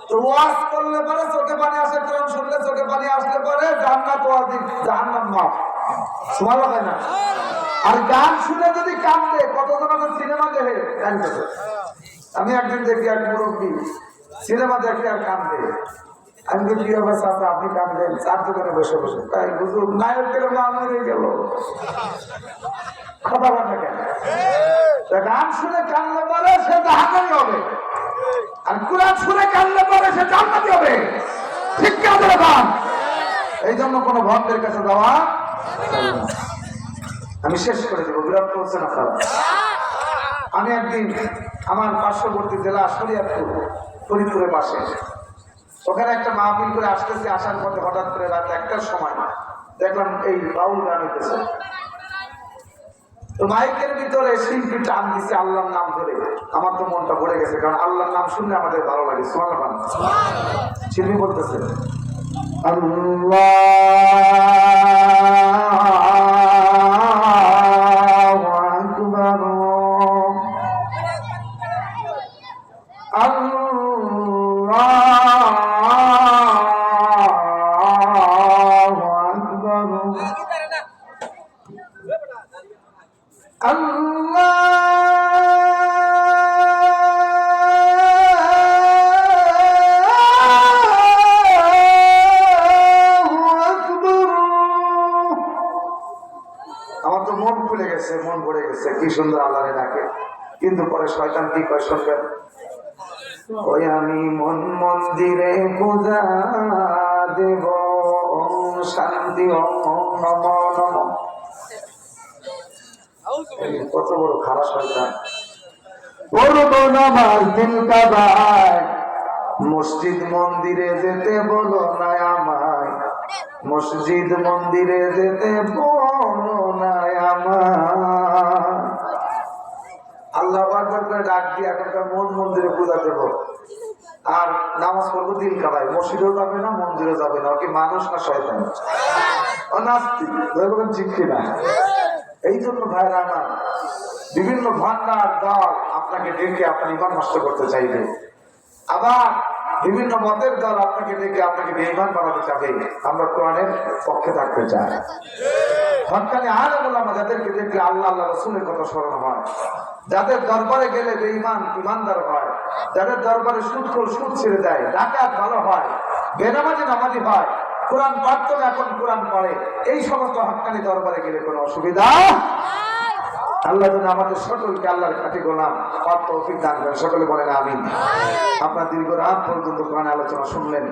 তো ওয়াজ করলে পরে চোখে পানি আসে, কোরআন শুনলে চোখে পানি আসলে পরে জান্নাত ওয়াজিব, জাহান্নাম মাফ। সুবহানাল্লাহ হয় না? আর গান শুনে যদি কান্দে, কতজন আছে সিনেমা দেখে কান্দে। আমি একদিন দেখি এক মুরব্বী সিনেমা দেখে আর কান্দে। আমি কি অবস্থা আছে, আপনি কাঁদলেন? চার দোকানে বসে বসে, তাই হুজুর নায়কের মা মরে গেল, কথা বলে কেন? গান শুনে কান্না পরে সে জাহান্নামী হবে, আর কোরআন শুনে কান্না পরে সে জান্নাতি হবে। ঠিক কাজের গান। এই জন্য কোনো ভক্তের কাছে যাওয়া। আমি শেষ করে দেবো, বিরক্ত হচ্ছে না খারাপ। আমি একদিন আমার পার্শ্ববর্তী জেলা ফরিদপুরের পাশে, ওখানে একটা মাহফিল করে আসতেছি, আসার পথে হঠাৎ করে রাত 1টার সময় দেখলাম এই বাউল গান হইতেছে। তো মাইকের ভিতরে শিল্পী টান দিচ্ছে আল্লাহর নাম ধরে। আমার তো মনটা ভরে গেছে, কারণ আল্লাহর নাম শুনলে আমাদের ভালো লাগে। সুবহানাল্লাহ। শিল্পী বলতেছে আল্লাহু আকবার, আমার তো মন খুলে গেছে, মন ভরে গেছে, কি সুন্দর আল্লাহরে ডাকে। কিন্তু পরে শয়তান কি কয় শুনবেন, ওই আমি মন মন্দিরে পূজা দেব, ওম শান্তি, ওম নম নম। কত বড় খারাপ শয়তান। পড়ব নামাজ দিল কাবায়, মসজিদ মন্দিরে যেতে বলো না আমায়, মসজিদ মন্দিরে যেতে বলো না আমায়। আল্লাহ আকবার করে ডাক দিয়ে এখনকার মন মন্দিরে পূজা দেব, আর নামাজ পড়বো দিল কাবায়। মসজিদেও যাবে না, মন্দিরেও যাবে না। কি মানুষ না শয়তান? ও নাস্তিক। বলেন ঠিক কিনা? এই জন্য ভাইরা আমার, বিভিন্ন ভান্ডার দল আপনাকে ডেকে আপনার ইমান নষ্ট করতে চাইবে, আবার বিভিন্ন মতের দল আপনাকে ডেকে আপনাকে বেঈমান বানাতে চাবে। আমরা কোরআনের পক্ষে থাকতে চাই। হক্কানি আলেম ওলামা যাদেরকে দেখলে আল্লাহ আল্লাহ রাসূলের কথা স্মরণ হয়, যাদের দরবারে গেলে বেঈমান ইমানদার হয়, যাদের দরবারে সুদখোর সুদ ছেড়ে দেয়, ডাকাত ভালো হয়, বেনামাজি নামাজি হয়, কোরআন পাঠ্য এখন কোরআন পড়ে, এই সমস্ত হক্কানি দরবারে গেলে কোনো অসুবিধা। আল্লাহ যেন আমাদের সকলকে আল্লাহর খাঁটি গোলাম হওয়ার তৌফিক দান করেন। সকলে বলেন আমিন। আপনার দীর্ঘ রাত পর্যন্ত কোরআন আলোচনা শুনলেন।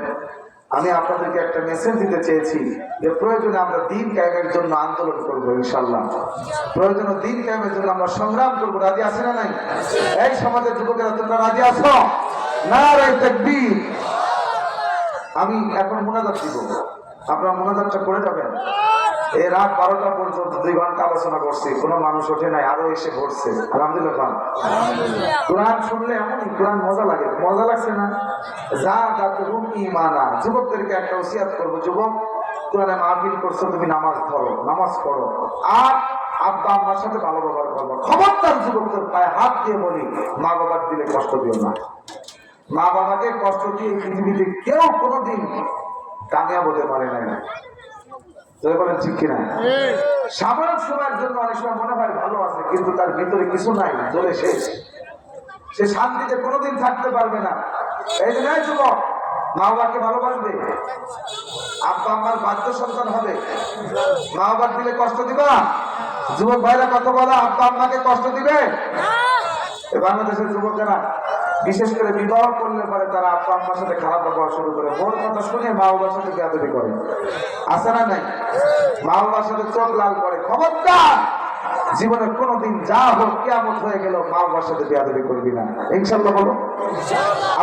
আমি আপনাদেরকে একটা মেসেজ দিতে চেয়েছি যে প্রয়োজনে আমরা দ্বীন কায়েমের জন্য আন্দোলন করবো ইনশাআল্লাহ। প্রয়োজনে দ্বীন কায়েমের জন্য আমরা সংগ্রাম করবো। রাজি আছে না নাই? এই সমাজের যুবকেরা তোমরা রাজি আছো? নারে তাকবীর। আমি এখন মুনাজাত দিব, আপনারা মুনাজাতটা করে যাবেন। এই রাত 12টা পর্যন্ত 2 ঘন্টা আলোচনা করছি, কোনো মানুষ ওঠে নাই, আরো এসে পড়ছে। আলহামদুলিল্লাহ। কোরআন শুনলে এমনই কোরআন মজা লাগে, মজা লাগছে না? যা যাতে ইমানা। যুবকদেরকে একটা ওসিয়াত করবো, যুবক কোরআনে মাহফিল করছো, তুমি নামাজ পড়ো, নামাজ পড়ো, আর আব্বা আম্মার সাথে ভালো ব্যবহার করবো। খবরদার যুবকদের পায়ে হাত দিয়ে বলি, মা বাবার দিলে কষ্ট দিও না। মা বাবাকে কষ্ট দিয়ে পৃথিবীতে কেউ কোনোদিন কামিয়াব হতে পারে না। বলেন ঠিক কিনা? সাময়িক সময়ের জন্য অনেক সময় মনে হয় ভালো আছে, কিন্তু তার ভিতরে কিছু নাই, জ্বলে শেষ। সে শান্তিতে কোনোদিন থাকতে পারবে না। এই জন্য যুবক মা বাবাকে ভালোবাসবে, আব্বা আম্মার বাধ্য সন্তান হবে। মা বাবার দিলে কষ্ট দিবা? যুবক ভাইরা কত বলা, আব্বা আম্মাকে কষ্ট দিবে? বাংলাদেশের যুবকেরা বিশেষ করে বিবাহ করলে পরে তারা আব্বা আম্মার সাথে খারাপ ব্যবহার শুরু করে, মোর কথা শুনে মা বাবার সাথে বেয়াদবি করে। আছে না নাই? মা বাবার সাথে চোখ লাল করে। খবরদার, জীবনে কোনোদিন যা হোক কিয়ামত হয়ে গেল মা বাবার সাথে বেয়াদবি করবি না, ইনশাআল্লাহ বলো।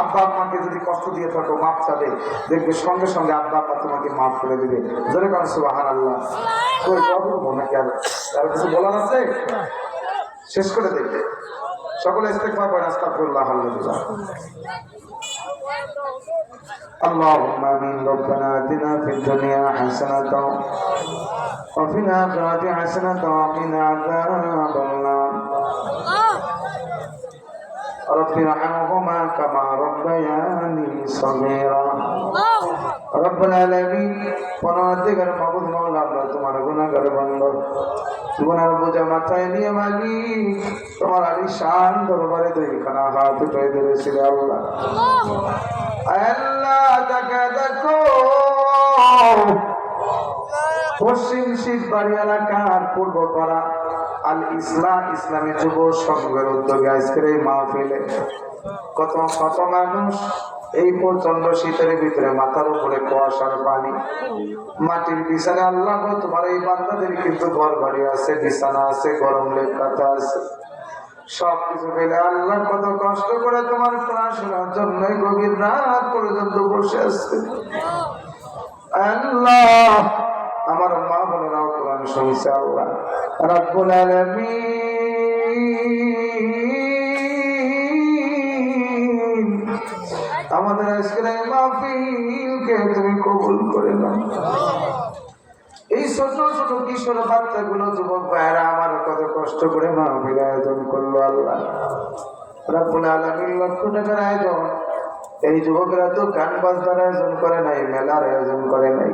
আব্বা আম্মাকে যদি কষ্ট দিয়ে থাকো, মাফ চাবে, দেখবে সঙ্গে সঙ্গে আব্বা আম্মা তোমাকে মাফ করে দিবে। জোরে বলেন সুবহানাল্লাহ। কই বাবু মনে কি আর কিছু বলার আছে? শেষ করে দেখবে। সকলে ইস্তেগফার করেন, আস্তাগফিরুল্লাহ আল্লাহ। اللهم آمين. ربنا آتنا في الدنيا حسنة وفي الآخرة حسنة وقنا عذاب النار. رب ارحمهما كما ربياني صغيرا. رب العالمين. পরওয়ারদিগার মাবুদ মাওলা, আমরা তোমার গুনাহগার বান্দা, গুনার বোঝা মাথায় নিয়ে মালিক তোমার আলিশান দরবারে 2 খানা হাত উঠিয়ে ধরেছিল আল্লাহ। আল্লাহ তাকে দেখো, পশ্চিম শীতবাড়ি এলাকার পূর্বপাড়া আল ইসলাম ইসলামী যুব সংঘের উদ্যোগে আজকের এই মাহফিলে কত কত মানুষ এই প্রচন্ড শীতের ভিতরে মাথার উপরে কুয়াশার পানি, মাটির বিছানা। আল্লাহ গো, তোমার এই বান্দাদের কিন্তু ঘর বাড়ি আছে, বিছানা আছে, গরম লেপ কাঁথা আছে, সবকিছু পেলে আল্লাহ কত কষ্ট করে তোমার কোরআন শোনার জন্য গভীর রাত পর্যন্ত বসে আসছে। আল্লাহ, আমার মা বোনেরাও কোরআন শুনছে। আল্লাহ রাব্বুল আলামিন, আমাদের আজকের এই মাহফিলকে তুমি কবুল করে নাও। এই ছোট ছোট কিশোর বাচ্চাগুলো, যুবক ভাইয়েরা আমার কত কষ্ট করে মাহফিল আয়োজন করলো। আল্লাহ রাব্বুল আলামিন লক্ষ টাকার আয়োজন। এই যুবকরা তো গান বাজনার আয়োজন করে নাই, মেলার আয়োজন করে নাই,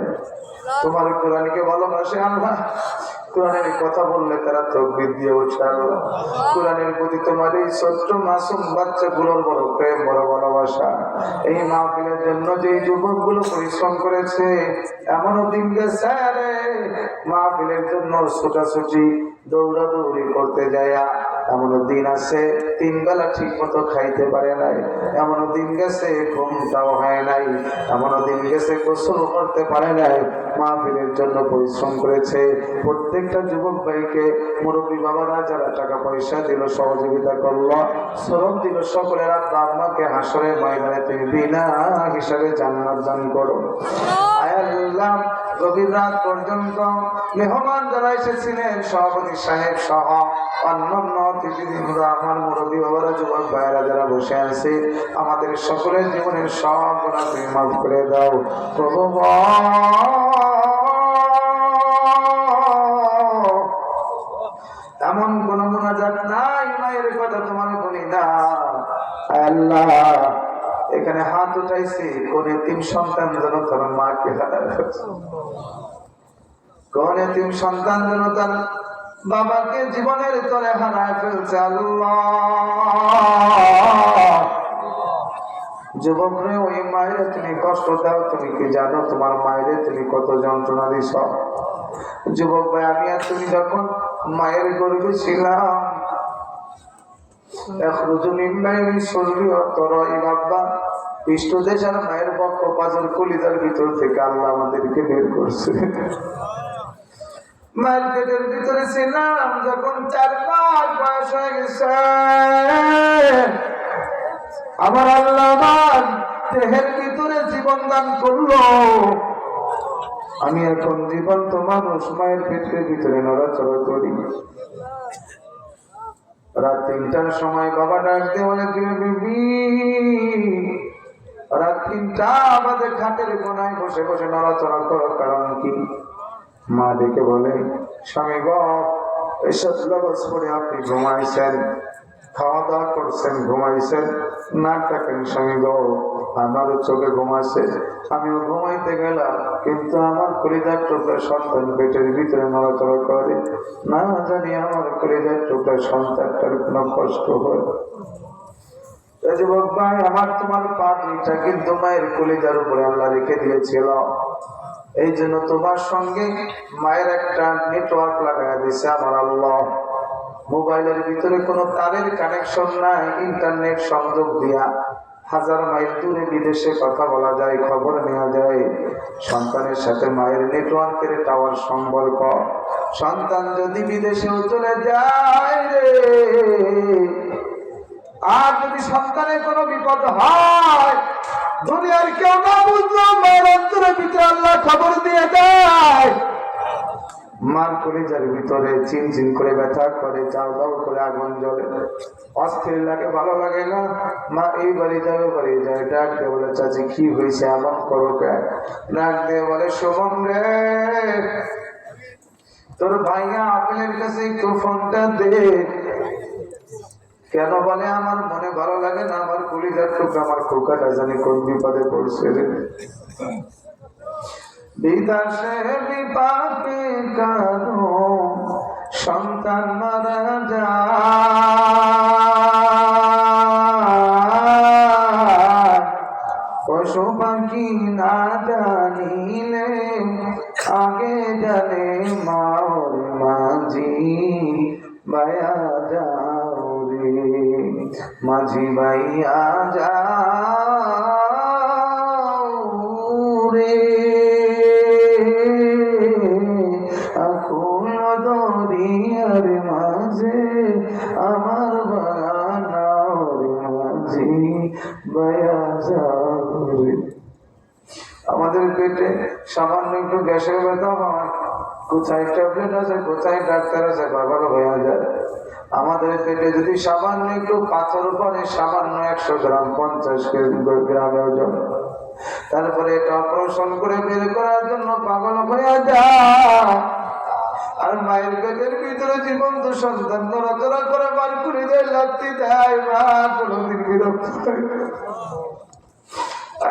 তোমার কোরআনকে ভালোবাসে। আল্লাহ, কোরআনের কথা বললে তারা তকবীর দিয়ে উঠছে। আল্লাহ, কোরআনের প্রতি তোমার এই ছোট্ট মাসুম বাচ্চাগুলোর বড় প্রেম, বড় ভালোবাসা। এই মাহফিলের জন্য যে যুবকগুলো পরিশ্রম করেছে, এমনও দিন গেছে রে মাহফিলের জন্য ছোটাছুটি দৌড়াদৌড়ি করতে যায়, এমনও দিন আছে 3 বেলা ঠিক মতো খাইতে পারে নাই, এমনও দিন গেছে ঘুমটাও হয় নাই, এমনও দিন গেছে গোসল করতে পারে নাই, মাহফিলের জন্য পরিশ্রম করেছে। প্রত্যেকটা যুবক ভাইকে, মুরব্বী বাবারা যারা টাকা পয়সা দিল, সহযোগিতা করলো, শ্রম দিল, সকলের আব্বা আম্মাকে হাসরের ময়দানে তুমি বিনা হিসাবে জান্নাত দান করো। আয় আল্লাহ, গভীর রাত পর্যন্ত মেহমান যারা এসেছিলেন, সভাপতি সাহেব সহ অন্যান্য অতিথিবৃন্দ, আমার মুরব্বী বাবারা, যুবক ভাইয়েরা যারা বসে আছে, আমাদের সকলের জীবনের সব গুনাহ তুমি মাফ করে দাও প্রভু। এমন কোন মুনাজাত নাই মায়ের কথা তোমার বলি না। আল্লাহ, এখানে হাত উঠাইছি কোন এতিম সন্তান যেন তার মাকে হারায় ফেলছে, কোন এতিম সন্তান যেন তার বাবাকে জীবনের তরে হারায় ফেলছে। আল্লাহ, যুবকরে ওই মায়ের তুমি কষ্ট দাও, তুমি কি জানো তোমার মায়ের তুমি কত যন্ত্রণা দিছ। যুবক ভাই, আমি আর তুমি যখন মায়ের গর্ভে ছিলাম, পৃষ্ঠদেশ আর মায়ের বক্ষ পাঁচের কলিজার ভিতর থেকে আল্লাহ আমাদেরকে বের করছে। মায়ের পেটের ভিতরে ছিলাম যখন 4 মাস বয়স হয়ে গেছে, আমার আল্লাহ আমার দেহের ভিতরে জীবন দান করলো। আমি এখন জীবন্ত মানুষ, মায়ের পেটের ভিতরে নড়াচড়া করি। রাত 3টার সময় বাবা ডাক দিয়ে বলে, বিবি, রাত 3টা আমাদের খাটের কোনায় বসে বসে নড়াচড়া করার কারণ কি? মা ডেকে বলে, স্বামী গো, এসব লবস করে আপনি ঘুমাইছেন, খাওয়া দাওয়া করছেন, ঘুমাইছেন, নাক ডাকেন স্বামী গো, আমারও চোখে ঘুমাচ্ছে, আমিও ঘুমাইতে গেলাম, কিন্তু আমার কলিজার টুকরা সন্তান পেটের ভিতরে নড়াচড়া করে, না জানি আমার কলিজার টুকরা সন্তানটার কোনো কষ্ট হয়। যুবক ভাই, আমার তোমার পা 2টা কিন্তু মায়ের কলিজার উপরে আল্লাহ রেখে দিয়েছিল। এই জন্য তোমার সঙ্গে মায়ের একটা নেটওয়ার্ক লাগাই দিয়েছে আমার আল্লাহ। মোবাইলের ভিতরে কোনো তারের কানেকশন নাই, ইন্টারনেট সংযোগ দিয়া 1000 মাইল দূরে বিদেশে কথা বলা যায়, খবর নেওয়া যায়। সন্তানের সাথে মায়ের নেটওয়ার্কের টাওয়ার সম্পর্ক। সন্তান যদি বিদেশেও চলে যায় রে, আর যদি সন্তানের কোনো বিপদ হয়, দুনিয়ার কেউ না বুঝলো, মায়ের অন্তরের ভিতরে আল্লাহ খবর দিয়ে দেয়। মার কলিজার ভিতরে চিনচিন করে ব্যথা করে, চাও দাও করে আগুন জ্বলে, অস্থির লাগে, ভালো লাগে না। মা এই বাড়ি যাবে, বাড়ি যায়, ডাক দিয়ে বলে, চাচি কি হয়েছে, এমন করো কেন? ডাক দিয়ে বলে, শোভন রে, তোর ভাইয়া আপেলের কাছে একটু ফোনটা দে। কেন বলে, আমার মনে ভালো লাগে না, আমার কলিজার টুকরা, আমার খোকাটা জানি কোন বিপদে পড়ছে রে। বিদেশে বিপাকে কারো সন্তান মারা যায়, পশু পাখি না জানিলে আগে জানে মাওর মাঝি, মাঝি ভাইয়া যাও রে আকুল দরিয়ার মাঝে আমার বাগানার মাঝি ভাইয়া যাও রে। আমাদের পেটে সামান্য একটু গ্যাসের ব্যথা হয়, কোথায় ট্যাবলেট আছে, কোথায় ডাক্তার আছে, পাগল হয়ে যায়। আমাদের পেটে যদি সামান্য একটু পাথর পরে, সামান্য 100 গ্রাম 50 গ্রাম ওজন, তারপরে এটা অপারেশন করে বের করার জন্য পাগল হয়ে যায়। আর মায়ের পেটের ভিতরে জীবন্ত সন্তান নড়াচড়া করে বার করে দেয়, লাগতে দেয়, মা কোনোদিন বিরক্ত হয় না।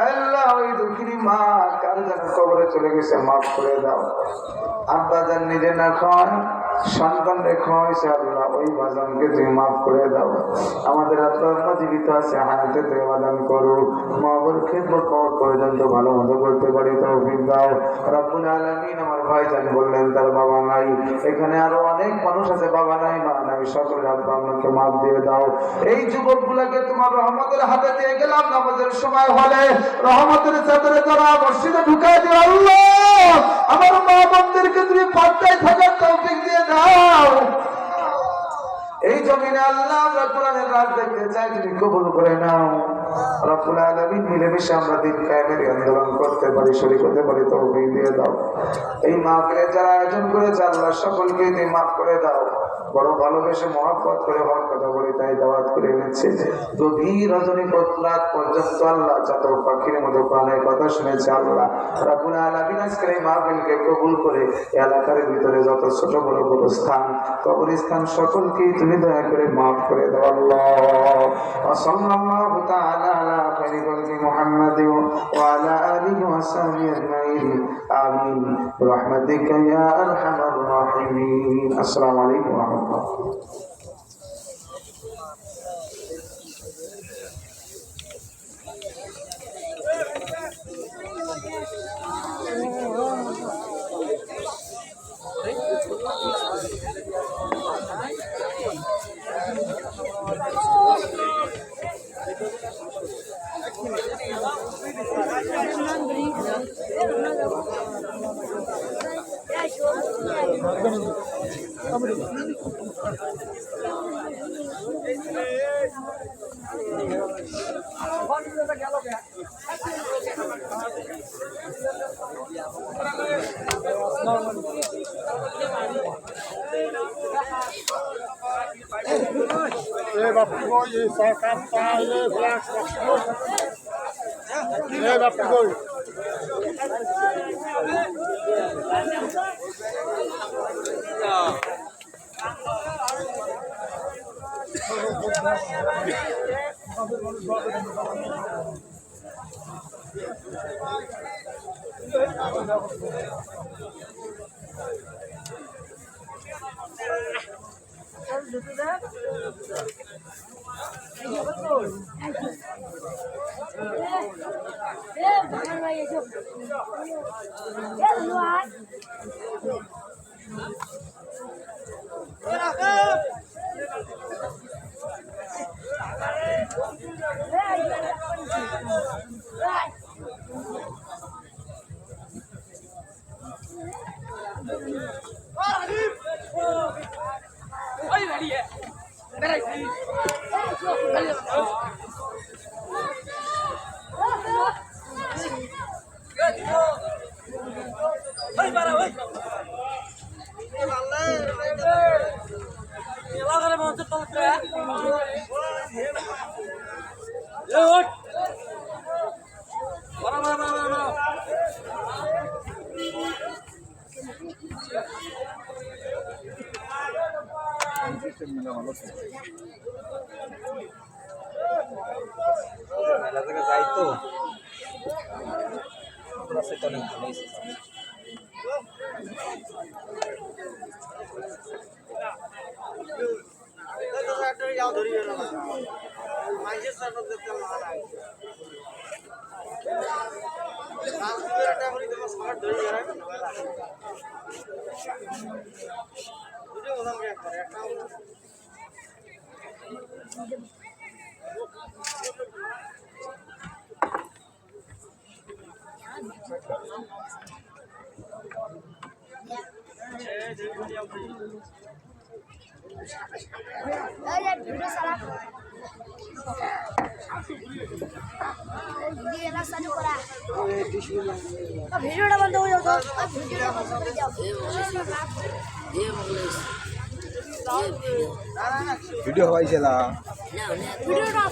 আল্লাহ ওই দুঃখিনী মা কার যেন কবরে চলে গেছে, মাফ করে দাও। আব্বা যান নিজে না খায়, সন্তান রে খাওয়াইছে, আল্লাহ ওই বাজানকে তুমি মাফ করে দাও। আমাদের আত্মা জীবিত আছে, হায়াতে দেওয়াদান করো, মা বাবার খেদমত পাওয়ার পর্যন্ত ভালো মতো করতে পারি তৌফিক দাও রব্বুল আলামিন। আমার ভাইজান বললেন তার বাবা নাই, এখানে আরো অনেক মানুষ আছে বাবা নাই মা নাই, সকলের আব্বা আমাকে মাফ দিয়ে দাও। এই যুবকগুলোকে তোমার রহমতের হাতে দিয়ে গেলাম, নামাজের সময় হলে রহমতের চাদরে তারা মসজিদে ঢুকাই দিও আল্লাহ। আমার মা বোনদেরকে তুমি পাত্তায় থাকার তৌফিক দিয়ে দাও। এই জমিনে আল্লাহ আমরা কোরআনের রাত দেখতে চাই, তুমি কবুল করে নাও রব্বুল আলামিন। মিলেমিশে আমরা দিন কায়েমের আন্দোলন করতে পারি, শরীক হতে পারি, তৌফিক দিয়ে দাও। এই মাহফিলে যারা আয়োজন করেছে আল্লাহ সকলকে তুমি মাফ করে দাও। বড় ভালোবেসে মহব্বত করে হওয়ার কথা বলে তাই দাওয়াত করে এনেছে। গভীর রজনী রাত পর্যন্ত আল্লাহ চাতক পাখির মতো প্রাণের কথা শুনেছে আল্লাহ রাব্বুল আলামিন। আজকের এই মাহফিলকে কবুল করে এলাকার ভিতরে যত ছোট বড় স্থান, কবরস্থান সকলকেই তুমি দয়া করে মাফ করে দাও আল্লাহ। সাল্লাল্লাহু তাআলা আলা খায়রি খালকি মুহাম্মাদ ওয়া আলা আলিহি ওয়া সাহবিহি আজমাইন, আমিন বিরহমাতিকা ইয়া আরহামার রাহিমিন। আসসালামু আলাইকুম ওয়া রাহমাতুল্লাহ। ভিডিওটা বন্ধ হয়ে যাও ভিডিওটা বন্ধ করে দাও ভিডিও হয়েছিল ভিডিওটা